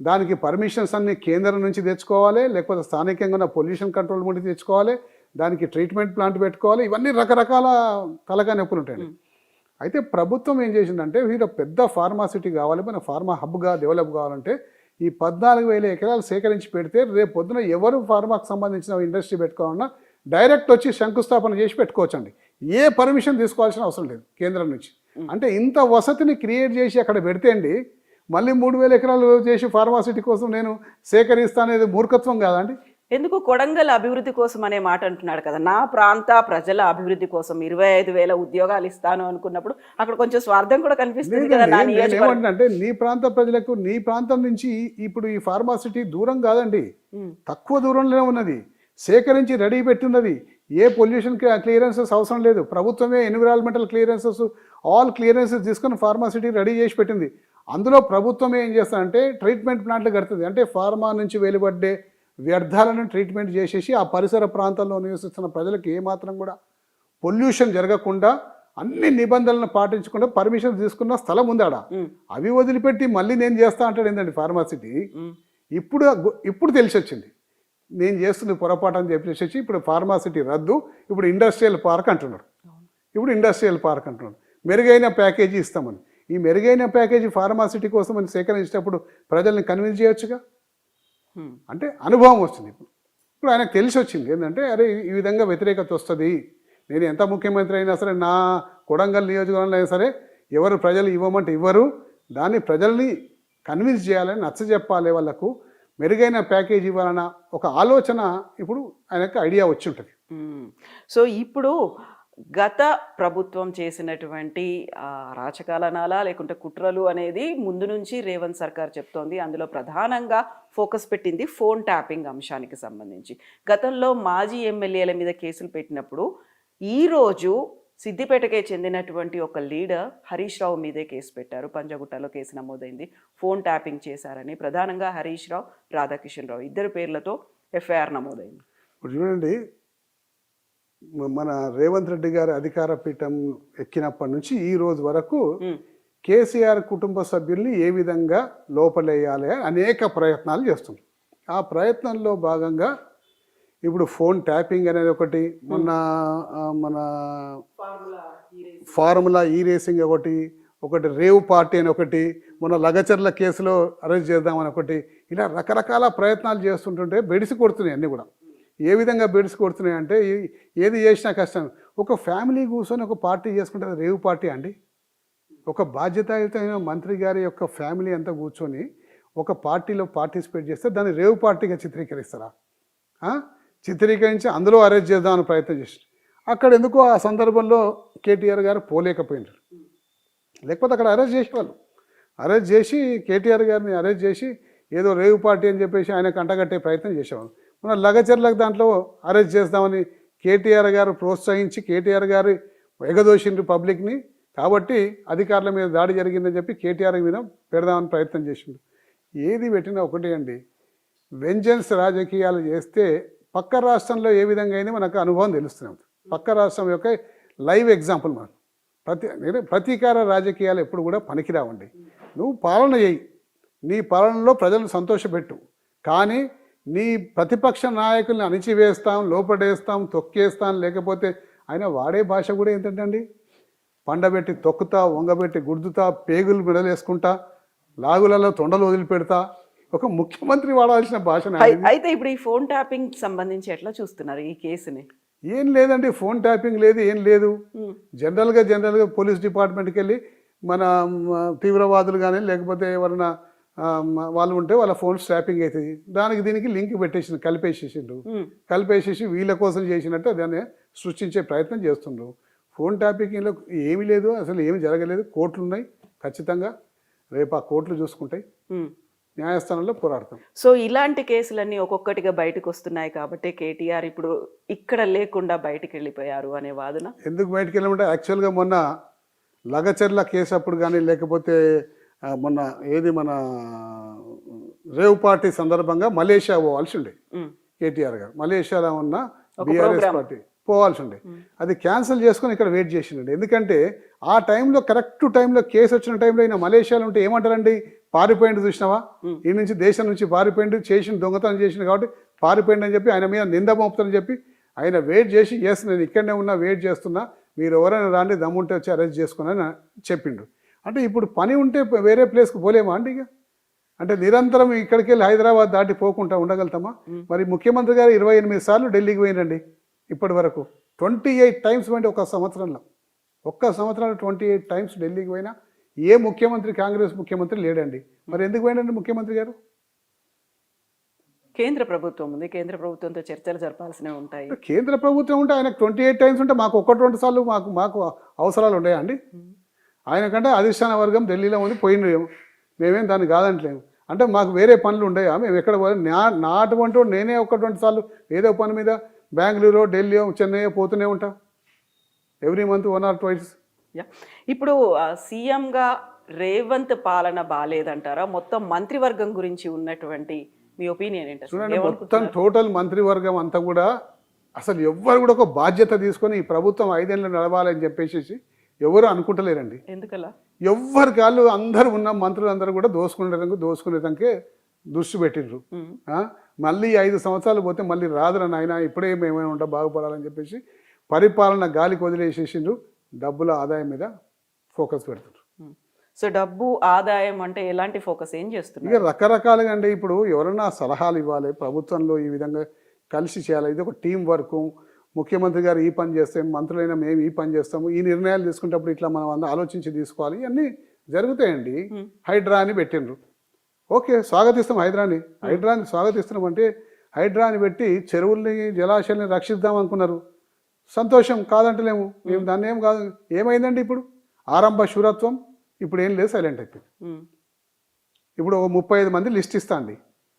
దానికి పర్మిషన్స్ అన్ని కేంద్రం నుంచి తెచ్చుకోవాలి, లేకపోతే స్థానికంగా ఉన్న పొల్యూషన్ కంట్రోల్ బోర్డు తెచ్చుకోవాలి, దానికి ట్రీట్మెంట్ ప్లాంట్ పెట్టుకోవాలి. ఇవన్నీ రకరకాల తలగా నొప్పులు ఉంటాయండి. అయితే ప్రభుత్వం ఏం చేసిందంటే, వీరు పెద్ద ఫార్మాసిటీ కావాలి, మన ఫార్మా హబ్గా డెవలప్ కావాలంటే ఈ 14,000 ఎకరాలు సేకరించి పెడితే రేపు పొద్దున ఎవరు ఫార్మాకు సంబంధించిన ఇండస్ట్రీ పెట్టుకోవాలన్నా డైరెక్ట్ వచ్చి శంకుస్థాపన చేసి పెట్టుకోవచ్చండి. ఏ పర్మిషన్ తీసుకోవాల్సిన అవసరం లేదు కేంద్రం నుంచి. అంటే ఇంత వసతిని క్రియేట్ చేసి అక్కడ పెడితే అండి, మళ్ళీ 3,000 ఎకరాలు చేసి ఫార్మాసిటీ కోసం నేను సేకరిస్తా అనేది మూర్ఖత్వం కాదండి. ఎందుకు కొడంగల్ అభివృద్ధి కోసం అనే మాట అంటున్నాడు కదా, నా ప్రాంత ప్రజల అభివృద్ధి కోసం 25,000 ఉద్యోగాలు ఇస్తాను అనుకున్నప్పుడు అక్కడ కొంచెం స్వార్థం కూడా కనిపిస్తుంది కదా. నా నియోజకవర్గం ఏమంటే నీ ప్రాంత ప్రజలకు నీ ప్రాంతం నుంచి ఇప్పుడు ఈ ఫార్మాసిటీ దూరం కాదండి, తక్కువ దూరంలోనే ఉన్నది, సేకరించి రెడీ పెట్టున్నది. ఏ పొల్యూషన్ క్లియరెన్సెస్ అవసరం లేదు. ప్రభుత్వమే ఎన్విరాన్మెంటల్ క్లియరెన్సెస్ ఆల్ క్లియరెన్సెస్ తీసుకొని ఫార్మాసిటీ రెడీ చేసి పెట్టింది. అందులో ప్రభుత్వమే ఏం చేస్తుందంటే ట్రీట్మెంట్ ప్లాంట్లు కడుతుంది. అంటే ఫార్మా నుంచి వెలువడ్డే వ్యర్థాలను ట్రీట్మెంట్ చేసేసి ఆ పరిసర ప్రాంతాల్లో నివసిస్తున్న ప్రజలకు ఏమాత్రం కూడా పొల్యూషన్ జరగకుండా అన్ని నిబంధనలను పాటించకుండా పర్మిషన్ తీసుకున్న స్థలం ఉంది ఆడ. అవి వదిలిపెట్టి మళ్ళీ నేను చేస్తా అంటాడు ఏంటండి ఫార్మాసిటీ. ఇప్పుడు తెలిసి వచ్చింది నేను చేస్తుంది పొరపాటు అని చెప్పేసి ఇప్పుడు ఫార్మాసిటీ రద్దు, ఇప్పుడు ఇండస్ట్రియల్ పార్క్ అంటున్నారు. మెరుగైన ప్యాకేజీ ఇస్తామని. ఈ మెరుగైన ప్యాకేజీ ఫార్మాసిటీ కోసం అని సేకరించేటప్పుడు ప్రజల్ని కన్విన్స్ చేయొచ్చుగా. అంటే అనుభవం వస్తుంది. ఇప్పుడు ఆయనకు తెలిసి వచ్చింది ఏంటంటే, అరే ఈ విధంగా వ్యతిరేకత వస్తుంది, నేను ఎంత ముఖ్యమంత్రి అయినా సరే నా కొడంగల్ నియోజకవర్గంలో అయినా సరే ఎవరు ప్రజలు ఇవ్వమంటే ఇవ్వరు, దాన్ని ప్రజల్ని కన్విన్స్ చేయాలని నచ్చజెప్పాలి, వాళ్ళకు మెరుగైన ప్యాకేజ్ ఇవ్వాలన్న ఒక ఆలోచన ఇప్పుడు ఆయనకు ఐడియా వచ్చి ఉంటుంది. సో ఇప్పుడు గత ప్రభుత్వం చేసినటువంటి రాచకాలనాలా లేకుంటే కుట్రలు అనేది ముందు నుంచి రేవంత్ సర్కార్ చెప్తోంది. అందులో ప్రధానంగా ఫోకస్ పెట్టింది ఫోన్ ట్యాపింగ్ అంశానికి సంబంధించి. గతంలో మాజీ ఎమ్మెల్యేల మీద కేసులు పెట్టినప్పుడు ఈరోజు సిద్దిపేటకే చెందినటువంటి ఒక లీడర్ హరీష్ రావు మీదే కేసు పెట్టారు. పంజగుట్టలో కేసు నమోదైంది, ఫోన్ ట్యాపింగ్ చేశారని. ప్రధానంగా హరీష్ రావు, రాధాకిషన్ రావు ఇద్దరు పేర్లతో ఎఫ్ఐఆర్ నమోదైంది. ఇప్పుడు చూడండి, మన రేవంత్ రెడ్డి గారి అధికార పీఠం ఎక్కినప్పటి నుంచి ఈ రోజు వరకు కేసీఆర్ కుటుంబ సభ్యుల్ని ఏ విధంగా లోపలేయాలి అనేక ప్రయత్నాలు చేస్తుంది. ఆ ప్రయత్నంలో భాగంగా ఇప్పుడు ఫోన్ ట్యాపింగ్ అనేది ఒకటి, మన ఫార్ములా ఈ రేసింగ్ ఒకటి రేవ్ పార్టీ అని ఒకటి, మొన్న లగచర్ల కేసులో అరెస్ట్ చేద్దామని ఒకటి, ఇలా రకరకాల ప్రయత్నాలు చేస్తుంటుంటే బెడిసి కొడుతున్నాయి. అన్నీ కూడా ఏ విధంగా బెడిసి కొడుతున్నాయి అంటే, ఏది చేసినా కష్టం. ఒక ఫ్యామిలీ కూర్చొని ఒక పార్టీ చేసుకుంటే అది రేవ్ పార్టీ అండి. ఒక బాధ్యతాయుతమైన మంత్రి గారి యొక్క ఫ్యామిలీ అంతా కూర్చొని ఒక పార్టీలో పార్టిసిపేట్ చేస్తే దాన్ని రేవ్ పార్టీగా చిత్రీకరిస్తారా? చిత్రీకరించి అందులో అరెస్ట్ చేద్దామని ప్రయత్నం చేసి అక్కడ ఎందుకో ఆ సందర్భంలో కేటీఆర్ గారు పోలేకపోయినారు. లేకపోతే అక్కడ అరెస్ట్ చేసి కేటీఆర్ గారిని అరెస్ట్ చేసి ఏదో రేవ్ పార్టీ అని చెప్పేసి ఆయనకు అంటగట్టే ప్రయత్నం చేసేవాళ్ళు. మన లగచర్లకు దాంట్లో అరెస్ట్ చేద్దామని కేటీఆర్ గారు ప్రోత్సహించి కేటీఆర్ గారు ఎగదోసిండ్రు పబ్లిక్ని. కాబట్టి అధికారుల మీద దాడి జరిగిందని చెప్పి కేటీఆర్ మీద పెడదామని ప్రయత్నం చేసిండు. ఏది పెట్టినా ఒకటి అండి, వెంజన్స్ రాజకీయాలు చేస్తే పక్క రాష్ట్రంలో ఏ విధంగా అయింది మనకు అనుభవం తెలుస్తుంది. పక్క రాష్ట్రం యొక్క లైవ్ ఎగ్జాంపుల్ మనకు. ప్రతీకార రాజకీయాలు ఎప్పుడు కూడా పనికిరావండి. నువ్వు పాలన చేయి, నీ పాలనలో ప్రజలను సంతోషపెట్టు, కానీ నీ ప్రతిపక్ష నాయకుల్ని అణిచివేస్తాం, లోపడేస్తాం, తొక్కేస్తాం, లేకపోతే ఆయన వాడే భాష కూడా ఏంటంటే, పండబెట్టి తొక్కుతా, వంగబెట్టి గుర్దుతా, పేగులు మెడలేసుకుంటా, లాగులలో తొండలు వదిలిపెడతా ఒక ముఖ్యమంత్రి వాడాల్సిన భాష అయితే ఇప్పుడు ఈ ఫోన్ ట్యాపింగ్ సంబంధించి ఎట్లా చూస్తున్నారు ఈ కేసుని? ఏం లేదండి, ఫోన్ ట్యాపింగ్ లేదు, ఏం లేదు. జనరల్గా పోలీస్ డిపార్ట్మెంట్కి వెళ్ళి మన తీవ్రవాదులు కానీ లేకపోతే ఎవరైనా వాళ్ళు ఉంటే వాళ్ళ ఫోన్ ట్యాపింగ్ అవుతుంది, దానికి దీనికి లింక్ పెట్టేసి కలిపేసేసి వీళ్ళ కోసం చేసినట్టు దాన్ని సృష్టించే ప్రయత్నం చేస్తుండ్రు. ఫోన్ ట్యాపింగ్లో ఏమీ లేదు, అసలు ఏమి జరగలేదు. కోర్టులు ఉన్నాయి ఖచ్చితంగా, రేపు ఆ కోర్టులు చూసుకుంటాయి, న్యాయస్థానంలో పోరాడతాం. సో ఇలాంటి కేసులన్నీ ఒక్కొక్కటిగా బయటకు వస్తున్నాయి కాబట్టి కేటీఆర్ ఇప్పుడు ఇక్కడ లేకుండా బయటికి వెళ్ళిపోయారు అనే వాదన. ఎందుకు బయటికి వెళ్ళమంటే యాక్చువల్గా మొన్న లగచర్ల కేసు అప్పుడు కానీ లేకపోతే మొన్న ఏది మన రేవ్ పార్టీ సందర్భంగా మలేషియా పోవాల్సి ఉండే కేటీఆర్ గారు. మలేషియాలో ఉన్న బీఆర్ఎస్ పార్టీ పోవాల్సి ఉండే, అది క్యాన్సిల్ చేసుకొని ఇక్కడ వెయిట్ చేసిండండి. ఎందుకంటే ఆ టైంలో కరెక్ట్ టైంలో కేసు వచ్చిన టైంలో ఈయన మలేషియాలో ఉంటే ఏమంటారండి, పారిపోయింది చూసినావా, ఈ నుంచి దేశం నుంచి పారిపోయింది, చేసిన దొంగతనం చేసింది కాబట్టి పారిపోయింది అని చెప్పి ఆయన మీద నింద మోపుతారని చెప్పి ఆయన వెయిట్ చేసి ఎస్ నేను ఇక్కడనే ఉన్నా వెయిట్ చేస్తున్నా, మీరు ఎవరైనా రాండి దమ్ముంటే వచ్చి అరెస్ట్ చేసుకుని చెప్పిండు. అంటే ఇప్పుడు పని ఉంటే వేరే ప్లేస్కి పోలేమా అండి? ఇక అంటే నిరంతరం ఇక్కడికి వెళ్ళి హైదరాబాద్ దాటి పోకుండా ఉండగలుగుతామా? మరి ముఖ్యమంత్రి గారు 28 సార్లు ఢిల్లీకి పోయినండి ఇప్పటి వరకు. 28 టైమ్స్ పోయింది ఒక్క సంవత్సరంలో 28 టైమ్స్ ఢిల్లీకి పోయినా ఏ ముఖ్యమంత్రి కాంగ్రెస్ ముఖ్యమంత్రి లేడండి. మరి ఎందుకు పోయినండి ముఖ్యమంత్రి గారు? కేంద్ర ప్రభుత్వం ఉంది, కేంద్ర ప్రభుత్వంతో చర్చలు జరపాల్సినవి ఉంటాయి. కేంద్ర ప్రభుత్వం ఉంటే ఆయనకు 28 టైమ్స్ ఉంటే మాకు 1-2 సార్లు మాకు అవసరాలు ఉన్నాయా అండి? ఆయనకంటే అధిష్టాన వర్గం ఢిల్లీలో ఉంది, పోయినాము, మేమేం దాన్ని కాదంటలేము. అంటే మాకు వేరే పనులు ఉండయా? మేము ఎక్కడ నా అటువంటి నేనే 1-2 సార్లు ఏదో పని మీద బెంగళూరు, ఢిల్లీ, చెన్నై పోతూనే ఉంటాం ఎవ్రీ మంత్ 1 or 2. ఇప్పుడు సీఎంగా రేవంత్ పాలన బాలేదంటారా? మొత్తం మంత్రివర్గం గురించి ఉన్నటువంటి మీ ఒపీనియన్ ఏంటి? చూడండి, మొత్తం టోటల్ మంత్రివర్గం అంతా కూడా అసలు ఎవ్వరు కూడా ఒక బాధ్యత తీసుకొని ఈ ప్రభుత్వం 5 ఏళ్ళు నడవాలని చెప్పేసి ఎవరు అనుకుంటలేరండి. ఎందుకలా? ఎవ్వరి కాళ్ళు అందరూ ఉన్న మంత్రులు అందరూ కూడా దోసుకునేదానికే దృష్టి పెట్టిండ్రు. మళ్ళీ 5 సంవత్సరాలు పోతే మళ్ళీ రాదురా నాయన, ఇప్పుడే మేమైనా ఉంటా బాగుపడాలని చెప్పేసి పరిపాలన గాలికి వదిలేసేసిండ్రు, డబ్బుల ఆదాయం మీద ఫోకస్ పెడుతున్నారు. సో డబ్బు ఆదాయం అంటే ఎలాంటి ఫోకస్ ఏం చేస్తున్నారు? ఇక రకరకాలుగా అండి. ఇప్పుడు ఎవరైనా సలహాలు ఇవ్వాలి, ప్రభుత్వంలో ఈ విధంగా కలిసి చేయాలి, ఇది ఒక టీం వర్క్. ముఖ్యమంత్రి గారు ఈ పని చేస్తే మంత్రులైనా మేము ఈ పని చేస్తాము, ఈ నిర్ణయాలు తీసుకునేటప్పుడు ఇట్లా మనం అందరూ ఆలోచించి తీసుకోవాలి, ఇవన్నీ జరుగుతాయండి. హైడ్రా అని పెట్టిండ్రు, ఓకే స్వాగతిస్తాం హైడ్రాని స్వాగతిస్తున్నాం. అంటే హైడ్రాని పెట్టి చెరువుల్ని జలాశయాల్ని రక్షిద్దాం అనుకున్నారు, సంతోషం, కాదంటలేము మేము, దాన్ని ఏం కాదు. ఏమైందండి ఇప్పుడు? ఆరంభ శూరత్వం ఇప్పుడు ఏం లేదు, సైలెంట్ అయిపోయింది. ఇప్పుడు ఒక 35 మంది లిస్ట్ ఇస్తా అండి,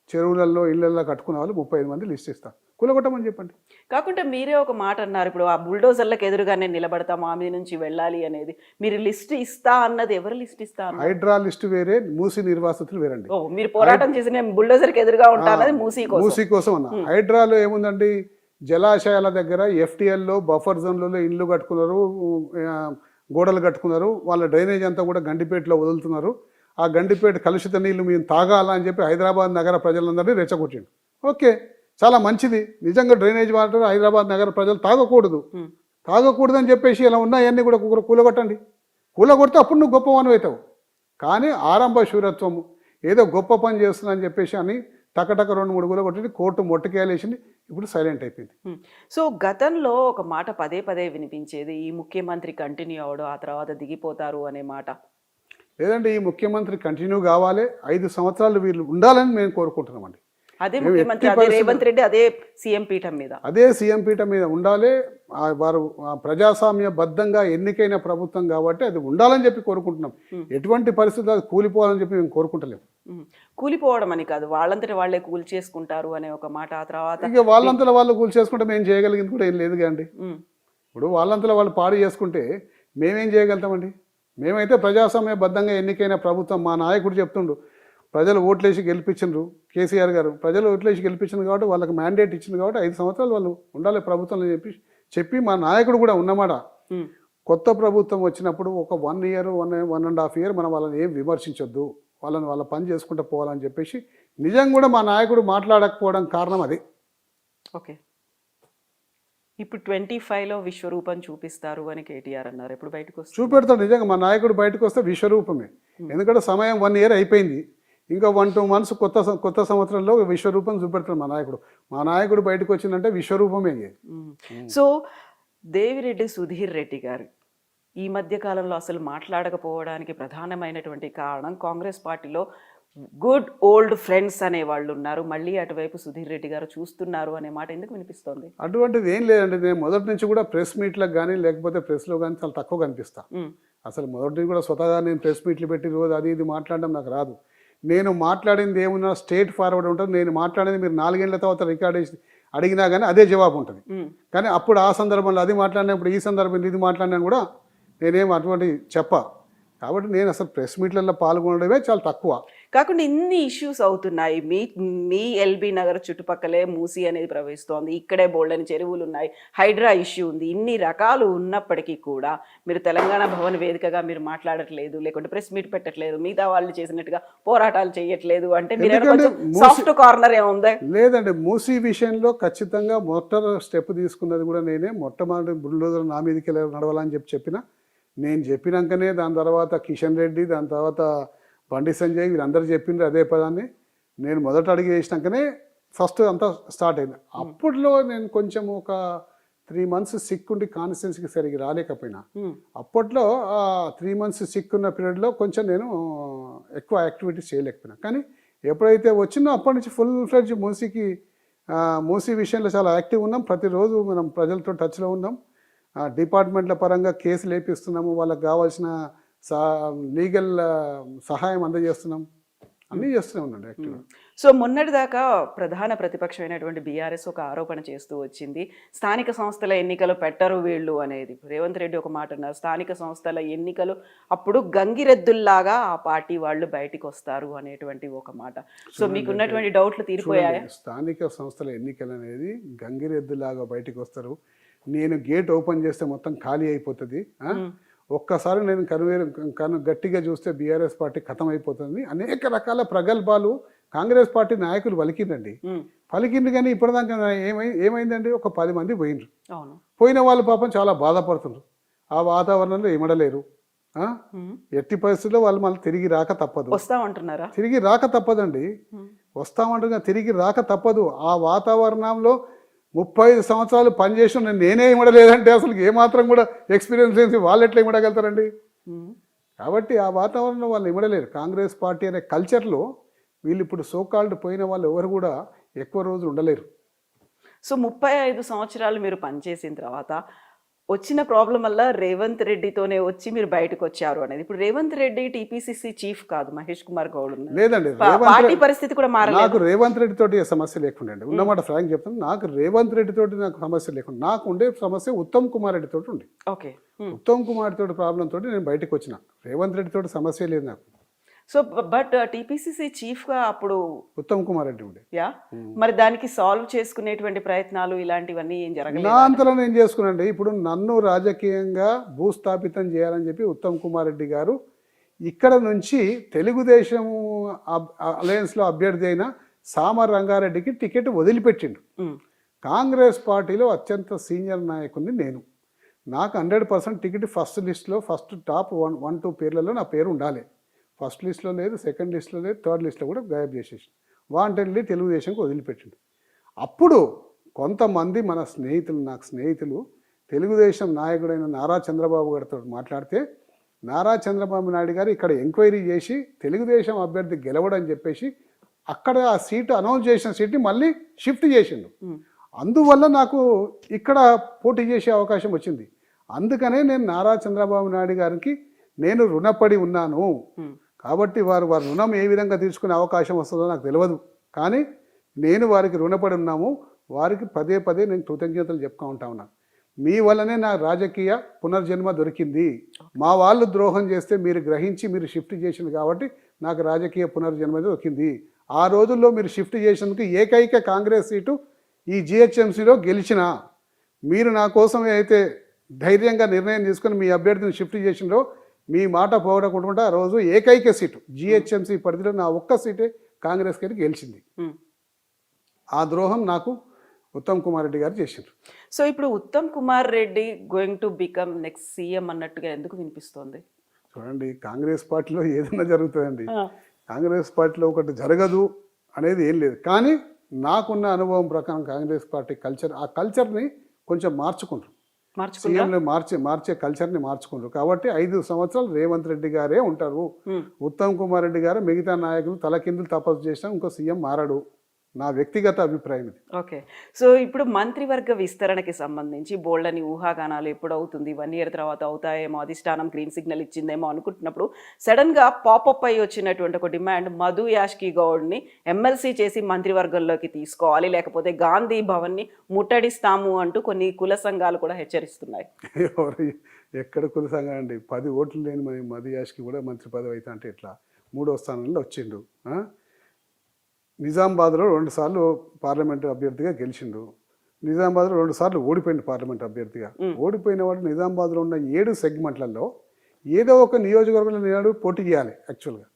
చెరువులలో ఇళ్లలో కట్టుకున్న వాళ్ళు 35 మంది లిస్ట్ ఇస్తా, కూలగొట్టమని చెప్పండి. కాకుంటే మీరే ఒక మాట అన్నారు, ఇప్పుడు ఆ బుల్డోజర్లకు ఎదురుగానే నిలబడతాం ఆ మీద నుంచి వెళ్ళాలి అనేది. మీరు లిస్ట్ ఇస్తా అన్నది ఎవరు లిస్ట్ ఇస్తా అన్నారు? హైడ్రా లిస్ట్ వేరే, మూసీ నిర్వాసితులు వేరండి. ఓ, మీరు పోరాటం చేసి నేను బుల్డోజర్కి ఎదురుగా ఉంటా అన్నది మూసీ కోసం అన్న. హైడ్రాలో ఏముందండి, జలాశయాల దగ్గర ఎఫ్టీఎల్లో బఫర్ జోన్లలో ఇల్లు కట్టుకున్నారు, గోడలు కట్టుకున్నారు, వాళ్ళ డ్రైనేజ్ అంతా కూడా గండిపేటలో వదులుతున్నారు. ఆ గండిపేట కలుషిత నీళ్లు మేము తాగాలా అని చెప్పి హైదరాబాద్ నగర ప్రజలందరినీ రెచ్చగొట్టిండు. ఓకే, చాలా మంచిది, నిజంగా డ్రైనేజ్ వాటర్ హైదరాబాద్ నగర ప్రజలు తాగకూడదు అని చెప్పేసి ఇలా ఉన్నాయన్నీ కూడా కూలగొడితే అప్పుడు నువ్వు గొప్పవాను అవుతావు. కానీ ఆరంభ శూరత్వము ఏదో గొప్ప పని చేస్తున్నా అని చెప్పేసి అని టకటక 2-3 కూలగొట్టి కోర్టు మొట్టకేయాలేసింది, ఇప్పుడు సైలెంట్ అయిపోయింది. సో గతంలో ఒక మాట పదే వినిపించేది, ఈ ముఖ్యమంత్రి కంటిన్యూ అవడం ఆ తర్వాత దిగిపోతారు అనే మాట. లేదండి, ఈ ముఖ్యమంత్రి కంటిన్యూ కావాలి, 5 సంవత్సరాలు వీళ్ళు ఉండాలని మేము కోరుకుంటున్నామండి. అదే ముఖ్యమంత్రి, అదే రేవంత్ రెడ్డి, అదే సీఎం పీఠం మీద ఉండాలి. వారు ప్రజాస్వామ్యబద్ధంగా ఎన్నికైన ప్రభుత్వం కాబట్టి అది ఉండాలని చెప్పి కోరుకుంటున్నాం. ఎటువంటి పరిస్థితులు అది కూలిపోవాలని చెప్పి మేము కోరుకుంటలేము. కూలిపోవడం అని కాదు, వాళ్ళంతటి వాళ్ళే కూలి చేసుకుంటారు అనే ఒక మాట. ఆ తర్వాత ఇక వాళ్ళంతలో వాళ్ళు కూలి చేసుకుంటే మేము చేయగలిగింది కూడా ఏం లేదు కండి. ఇప్పుడు వాళ్ళంతలో వాళ్ళు పాడు చేసుకుంటే మేమేం చేయగలుగుతామండి? మేమైతే ప్రజాస్వామ్యబద్ధంగా ఎన్నికైన ప్రభుత్వం, మా నాయకుడు చెప్తుండు, ప్రజలు ఓట్లేసి గెలిపించిండ్రు, కేసీఆర్ గారు ప్రజలు ఓట్లేసి గెలిపించింది కాబట్టి వాళ్ళకి మ్యాండేట్ ఇచ్చింది కాబట్టి 5 సంవత్సరాలు వాళ్ళు ఉండాలి ప్రభుత్వంలో చెప్పి మా నాయకుడు కూడా ఉన్నమాట. కొత్త ప్రభుత్వం వచ్చినప్పుడు ఒక 1 year 1.5 year మనం వాళ్ళని ఏం విమర్శించొద్దు, వాళ్ళ పని చేసుకుంటూ పోవాలని చెప్పేసి నిజంగా కూడా మా నాయకుడు మాట్లాడకపోవడం కారణం అది. ఓకే, ఇప్పుడు 25లో విశ్వరూపం చూపిస్తారు అని కేటీఆర్ అన్నారు, ఎప్పుడు బయటకు వస్తుంది? చూపెడతాడు, నిజంగా మా నాయకుడు బయటకు వస్తే విశ్వరూపమే. ఎందుకంటే సమయం 1 year అయిపోయింది. ఇంకా 1-2 months కొత్త సంవత్సరంలో విశ్వరూపం చూపెడతాడు మా నాయకుడు బయటకు వచ్చిందంటే విశ్వరూపమే. సో దేవిరెడ్డి సుధీర్ రెడ్డి గారు ఈ మధ్య కాలంలో అసలు మాట్లాడకపోవడానికి ప్రధానమైనటువంటి కారణం కాంగ్రెస్ పార్టీలో గుడ్ ఓల్డ్ ఫ్రెండ్స్ అనే వాళ్ళు ఉన్నారు, మళ్ళీ అటువైపు సుధీర్ రెడ్డి గారు చూస్తున్నారు అనే మాట ఎందుకు వినిపిస్తోంది? అటువంటిది ఏం లేదండి. నేను మొదటి నుంచి కూడా ప్రెస్ మీట్లకు కానీ లేకపోతే ప్రెస్లో కానీ చాలా తక్కువ కనిపిస్తా. అసలు మొదటి నుంచి కూడా స్వతహాగా నేను ప్రెస్ మీట్లు పెట్టి రోజు అది ఇది మాట్లాడడం నాకు రాదు. నేను మాట్లాడింది ఏమున్నా స్ట్రేట్ ఫార్వర్డ్ ఉంటుంది. నేను మాట్లాడేది మీరు 4 ఏళ్ల తర్వాత రికార్డ్ చేసి అడిగినా కానీ అదే జవాబు ఉంటుంది. కానీ అప్పుడు ఆ సందర్భంలో అది మాట్లాడినప్పుడు ఈ సందర్భంలో ఇది మాట్లాడినా కూడా నేనేం అటువంటి కాబట్టి నేను అసలు ప్రెస్ మీట్లలో పాల్గొనడమే చాలా తక్కువ. కాకుండా ఇన్ని ఇష్యూస్ అవుతున్నాయి, మీ ఎల్బీ నగర్ చుట్టుపక్కలే మూసీ అనేది ప్రవహిస్తోంది, ఇక్కడే బోల్డని చెరువులు ఉన్నాయి, హైడ్రా ఇష్యూ ఉంది, ఇన్ని రకాలు ఉన్నప్పటికీ కూడా మీరు తెలంగాణ భవన్ వేదికగా మీరు మాట్లాడట్లేదు, లేకుంటే ప్రెస్ మీట్ పెట్టట్లేదు, మిగతా వాళ్ళు చేసినట్టుగా పోరాటాలు చేయట్లేదు అంటే మీరు సాఫ్ట్ కార్నర్ ఏముంది? లేదండి, మూసీ విషయంలో ఖచ్చితంగా మొట్టమొదటి స్టెప్ తీసుకున్నది కూడా నేనే. మొట్టమొదటి బుల్డోజర్ నా మీదకి నడవాలని చెప్పిన. నేను చెప్పినాకనే దాని తర్వాత కిషన్ రెడ్డి, దాని తర్వాత బండి సంజయ్ వీళ్ళందరూ చెప్పిండ్రు అదే పదాన్ని. నేను మొదట అడిగి వేసినాకనే ఫస్ట్ అంతా స్టార్ట్ అయింది. అప్పట్లో నేను కొంచెం ఒక 3 months సిక్ ఉండి కాన్స్టిట్యున్సీకి సరిగ్గా రాలేకపోయినా. అప్పట్లో 3 months సిక్ ఉన్న పీరియడ్లో కొంచెం నేను ఎక్కువ యాక్టివిటీస్ చేయలేకపోయినా. కానీ ఎప్పుడైతే వచ్చిందో అప్పటి నుంచి ఫుల్ ఫ్లెడ్జ్ మూసీ విషయంలో చాలా యాక్టివ్ ఉన్నాం. ప్రతిరోజు మనం ప్రజలతో టచ్లో ఉన్నాం. డిపార్ట్మెంట్ల పరంగా కేసులు వేపిస్తున్నాము, వాళ్ళకి కావాల్సిన లీగల్ సహాయం అందజేస్తున్నాం, అన్నీ చేస్తూనే ఉన్నాడు యాక్టివ్గా. సో మొన్నటిదాకా ప్రధాన ప్రతిపక్షమైనటువంటి బీఆర్ఎస్ ఒక ఆరోపణ చేస్తూ వచ్చింది, స్థానిక సంస్థల ఎన్నికలు పెట్టరు వీళ్ళు అనేది. రేవంత్ రెడ్డి ఒక మాట అన్నారు, స్థానిక సంస్థల ఎన్నికలు అప్పుడు గంగిరెద్దుల్లాగా ఆ పార్టీ వాళ్ళు బయటికి వస్తారు అనేటువంటి ఒక మాట. సో మీకున్నటువంటి డౌట్లు తీరిపోయాయా? స్థానిక సంస్థల ఎన్నికలు అనేది గంగిరెద్దులాగా బయటికి వస్తారు. నేను గేట్ ఓపెన్ చేస్తే మొత్తం ఖాళీ అయిపోతుంది. ఒక్కసారి నేను గట్టిగా చూస్తే బీఆర్ఎస్ పార్టీ ఖతం అయిపోతుంది. అనేక రకాల ప్రగల్భాలు కాంగ్రెస్ పార్టీ నాయకులు పలికిందండి. కానీ ఇప్పటిదాకా ఏమైందండి? ఒక 10 మంది పోయినరు. పోయిన వాళ్ళు పాపం చాలా బాధపడుతున్నారు. ఆ వాతావరణంలో ఇమడలేరు. ఎట్టి పరిస్థితుల్లో వాళ్ళు మళ్ళీ తిరిగి రాక తప్పదు. వస్తామంటున్నారా? తిరిగి రాక తప్పదండి. వస్తామంటున్నా, తిరిగి రాక తప్పదు. ఆ వాతావరణంలో 35 సంవత్సరాలు పనిచేసిన నేనే ఇమడలేదంటే అసలు ఏమాత్రం కూడా ఎక్స్పీరియన్స్ చేసి వాళ్ళు ఎట్లా ఇమడగలుగుతారండి? కాబట్టి ఆ వాతావరణంలో వాళ్ళు ఇమడలేరు. కాంగ్రెస్ పార్టీ అనే కల్చర్లో వీళ్ళు ఇప్పుడు సోకాల్డ్ పోయిన వాళ్ళు ఎవరు కూడా ఎక్కువ రోజులు ఉండలేరు. సో 35 సంవత్సరాలు మీరు పనిచేసిన తర్వాత వచ్చిన ప్రాబ్లం వల్ల రేవంత్ రెడ్డితోనే వచ్చి మీరు బయటకు వచ్చారు అనేది. ఇప్పుడు రేవంత్ రెడ్డి టీపీసీసీ చీఫ్ కాదు, మహేష్ కుమార్ గౌడ్ ఉన్నారు. లేదండి, పార్టీ పరిస్థితి కూడా మారలేదు. నాకు రేవంత్ రెడ్డి తోటి సమస్య లేకుండా ఉన్నమాట ఫ్రాంక్ చెప్తాను. నాకు రేవంత్ రెడ్డి తోటి నాకు సమస్య లేకుండా, నాకు ఉండే సమస్య ఉత్తమ్ కుమార్ రెడ్డి తోటి ఉండే. ఓకే, ఉత్తమ్ కుమార్ తోటి ప్రాబ్లం తోటి నేను బయటకు వచ్చిన. రేవంత్ రెడ్డి తోటి సమస్య లేదు నాకు. సో బట్ టీపీసీసీ చీఫ్ గా అప్పుడు ఉత్తమ్ కుమార్ రెడ్డి ఉండే. మరి దానికి సాల్వ్ చేసుకునేటువంటి ప్రయత్నాలు ఇలాంటివన్నీ ఏం జరగలేదు? నా అంతలో నేను చేసుకున్నాండి. ఇప్పుడు నన్ను రాజకీయంగా భూస్థాపితం చేయాలని చెప్పి ఉత్తమ్ కుమార్ రెడ్డి గారు ఇక్కడ నుంచి తెలుగుదేశం అలయన్స్లో అభ్యర్థి అయిన సామ రంగారెడ్డికి టికెట్ వదిలిపెట్టిండు. కాంగ్రెస్ పార్టీలో అత్యంత సీనియర్ నాయకుడిని నేను. నాకు 100% టికెట్ ఫస్ట్ లిస్ట్లో ఫస్ట్ టాప్ 1-2 పేర్లలో నా పేరు ఉండాలి. ఫస్ట్ లిస్ట్లో లేదు, సెకండ్ లిస్ట్లో లేదు, థర్డ్ లిస్ట్లో కూడా గాయబ్ చేసేసి వాంటెడ్లీ తెలుగుదేశంకి వదిలిపెట్టిండు. అప్పుడు కొంతమంది మన స్నేహితులు తెలుగుదేశం నాయకుడైన నారా చంద్రబాబు గారితో మాట్లాడితే నారా చంద్రబాబు నాయుడు గారు ఇక్కడ ఎంక్వైరీ చేసి తెలుగుదేశం అభ్యర్థి గెలవడని చెప్పేసి అక్కడ ఆ సీటు అనౌన్స్ చేసిన సీట్ని మళ్ళీ షిఫ్ట్ చేసిండు. అందువల్ల నాకు ఇక్కడ పోటీ చేసే అవకాశం వచ్చింది. అందుకనే నేను నారా చంద్రబాబు నాయుడు గారికి నేను రుణపడి ఉన్నాను. కాబట్టి వారు రుణం ఏ విధంగా తీర్చుకునే అవకాశం వస్తుందో నాకు తెలియదు. కానీ నేను వారికి రుణపడి ఉన్నాము. వారికి పదే నేను కృతజ్ఞతలు చెప్పుతూ ఉంటా ఉన్నాను. మీ వల్లనే నా రాజకీయ పునర్జన్మ దొరికింది. మా వాళ్ళు ద్రోహం చేస్తే మీరు గ్రహించి మీరు షిఫ్ట్ చేసింది కాబట్టి నాకు రాజకీయ పునర్జన్మ దొరికింది. ఆ రోజుల్లో మీరు షిఫ్ట్ చేసినందుకు ఏకైక కాంగ్రెస్ సీటు ఈ జిహెచ్ఎంసీలో గెలిచిన మీరు నా కోసం అయితే ధైర్యంగా నిర్ణయం తీసుకుని మీ అభ్యర్థిని షిఫ్ట్ చేసినో మీ మాట పోగొట్టకుండా ఆ రోజు ఏకైక సీటు జిహెచ్ఎంసీ పరిధిలో నా ఒక్క సీటే కాంగ్రెస్ గారికి గెలిచింది. ఆ ద్రోహం నాకు ఉత్తమ్ కుమార్ రెడ్డి గారు చేశారు. సో ఇప్పుడు Uttam Kumar Reddy going to become next CM అన్నట్టుగా ఎందుకు వినిపిస్తోంది? చూడండి, కాంగ్రెస్ పార్టీలో ఏదైనా జరుగుతుందండి. ఆ, కాంగ్రెస్ పార్టీలో ఒకటి జరగదు అనేది ఏం లేదు. కానీ నాకున్న అనుభవం ప్రకారం కాంగ్రెస్ పార్టీ కల్చర్, ఆ కల్చర్ని కొంచెం మార్చుకుంటారు. మార్చుకుంటా. సీఎంలు మార్చే కల్చర్ని మార్చుకుంటారు. కాబట్టి 5 సంవత్సరాలు రేవంత్ రెడ్డి గారే ఉంటారు. ఉత్తమ్ కుమార్ రెడ్డి గారు మిగతా నాయకులు తలకిందులు తపస్సు చేసినా ఇంకో సీఎం మారడు. నా వ్యక్తిగత అభిప్రాయం ఇది. ఓకే. సో ఇప్పుడు మంత్రివర్గ విస్తరణకి సంబంధించి బోల్డని ఊహాగానాలు ఎప్పుడు అవుతుంది, 1 ఇయర్ తర్వాత అవుతాయేమో, అధిష్టానం గ్రీన్ సిగ్నల్ ఇచ్చిందేమో అనుకుంటున్నప్పుడు సడన్గా పాపప్ అయి వచ్చినటువంటి ఒక డిమాండ్, మధు యాష్కి గౌడ్ని ఎమ్మెల్సీ చేసి మంత్రివర్గంలోకి తీసుకోవాలి, లేకపోతే గాంధీ భవన్ని ముట్టడిస్తాము అంటూ కొన్ని కుల సంఘాలు కూడా హెచ్చరిస్తున్నాయి. ఎవరు ఎక్కడ కులసంగా అండి, 10 ఓట్లు లేని మధు యాష్కి కూడా మంత్రి పదవి అయితే అంటే ఎట్లా? 3వ స్థానంలో వచ్చిండు. నిజామాబాద్లో 2 సార్లు పార్లమెంటు అభ్యర్థిగా గెలిచిండు. నిజామాబాద్లో 2 సార్లు ఓడిపోయింది పార్లమెంట్ అభ్యర్థిగా. ఓడిపోయిన వాడు నిజామాబాద్లో ఉన్న 7 సెగ్మెంట్లలో ఏదో ఒక నియోజకవర్గంలో నేను పోటీ చేయాలి యాక్చువల్గా.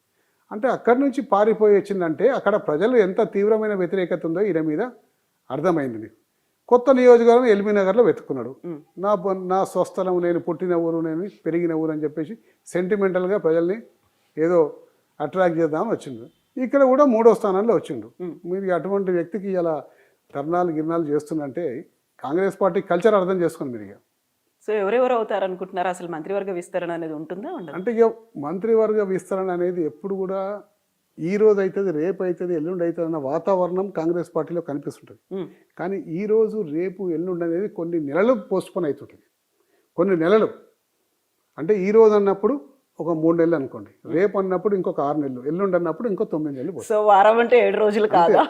అంటే అక్కడి నుంచి పారిపోయి వచ్చిందంటే అక్కడ ప్రజలు ఎంత తీవ్రమైన వ్యతిరేకత ఉందో ఈయన మీద అర్థమైంది మీకు. కొత్త నియోజకవర్గం ఎల్బీ నగర్లో వెతుక్కున్నాడు. నా స్వస్థలం, నేను పుట్టిన ఊరు, నేను పెరిగిన ఊరు అని చెప్పేసి సెంటిమెంటల్గా ప్రజల్ని ఏదో అట్రాక్ట్ చేద్దామని వచ్చిండు. ఇక్కడ కూడా 3వ స్థానంలో వచ్చిండు. మీరు అటువంటి వ్యక్తికి ఇలా గిర్నాలు చేస్తుందంటే కాంగ్రెస్ పార్టీ కల్చర్ అర్థం చేసుకోండి మీరు. సో ఎవరెవరు అవుతారు అనుకుంటున్నారు? అసలు మంత్రివర్గ విస్తరణ అనేది ఉంటుందా ఉండదు? అంటే ఇక మంత్రివర్గ విస్తరణ అనేది ఎప్పుడు కూడా ఈ రోజు అవుతుంది, రేపు అవుతుంది, ఎల్లుండి అవుతుంది అన్న వాతావరణం కాంగ్రెస్ పార్టీలో కనిపిస్తుంటుంది. కానీ ఈ రోజు, రేపు, ఎల్లుండి అనేది కొన్ని నెలలు పోస్ట్పోన్ అవుతుంటుంది. కొన్ని నెలలు అంటే ఈ రోజు అన్నప్పుడు ఒక 3 నెలలు అనుకోండి, రేపు అన్నప్పుడు ఇంకొక 6 నెలలు, ఎల్లుండి అన్నప్పుడు ఇంకో 9 నెలలు. సో వారం అంటే 7 రోజులు కాదా?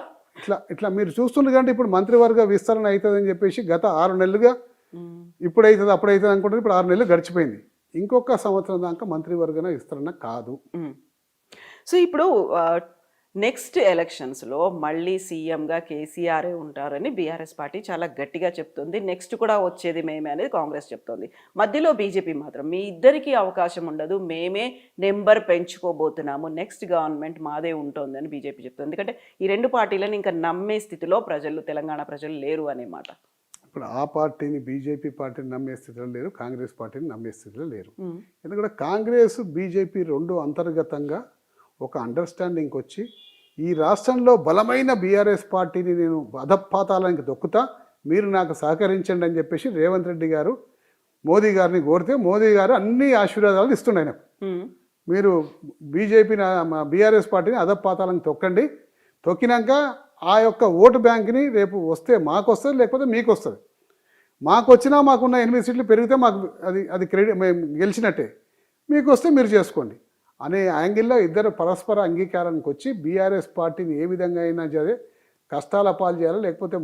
ఇట్లా మీరు చూస్తుండే కంటే ఇప్పుడు మంత్రివర్గ విస్తరణ అవుతుంది అని చెప్పేసి గత 6 నెలలుగా ఇప్పుడు అవుతుంది అప్పుడు అవుతుంది అనుకుంటే ఇప్పుడు 6 నెలలు గడిచిపోయింది. ఇంకొక సంవత్సరం దాకా మంత్రివర్గ విస్తరణ కాదు. సో ఇప్పుడు నెక్స్ట్ ఎలక్షన్స్లో మళ్ళీ సీఎంగా కేసీఆరే ఉంటారని బీఆర్ఎస్ పార్టీ చాలా గట్టిగా చెప్తుంది. నెక్స్ట్ కూడా వచ్చేది మేమే అనేది కాంగ్రెస్ చెప్తోంది. మధ్యలో బీజేపీ మాత్రం మీ ఇద్దరికీ అవకాశం ఉండదు, మేమే నెంబర్ పెంచుకోబోతున్నాము, నెక్స్ట్ గవర్నమెంట్ మాదే ఉంటుంది అని బీజేపీ చెప్తుంది. ఎందుకంటే ఈ 2 పార్టీలను ఇంకా నమ్మే స్థితిలో తెలంగాణ ప్రజలు లేరు అనే మాట. ఇప్పుడు ఆ పార్టీని, బీజేపీ పార్టీని నమ్మే స్థితిలో లేరు, కాంగ్రెస్ పార్టీని నమ్మే స్థితిలో లేరు. ఎందుకంటే కాంగ్రెస్, బీజేపీ 2 అంతర్గతంగా ఒక అండర్స్టాండింగ్కి వచ్చి ఈ రాష్ట్రంలో బలమైన బీఆర్ఎస్ పార్టీని నేను అధపాతాళానికి దొక్కుతా, మీరు నాకు సహకరించండి అని చెప్పేసి రేవంత్ రెడ్డి గారు మోదీ గారిని కోరితే మోదీ గారు అన్ని ఆశీర్వాదాలు ఇస్తుండే ఆయనకు. మీరు బీజేపీని, బీఆర్ఎస్ పార్టీని అధపాతాళానికి తొక్కండి, తొక్కినాక ఆ యొక్క ఓటు బ్యాంక్ని రేపు వస్తే మాకు వస్తుంది, లేకపోతే మీకు వస్తుంది. మాకు వచ్చినా మాకున్న 8 సీట్లు పెరిగితే మాకు అది క్రెడిట్, మేము గెలిచినట్టే. మీకు వస్తే మీరు చేసుకోండి అనే యాంగిల్లో ఇద్దరు పరస్పర అంగీకారానికి వచ్చి బీఆర్ఎస్ పార్టీని ఏ విధంగా అయినా సరే కష్టాల పాలు చేయాలి, లేకపోతే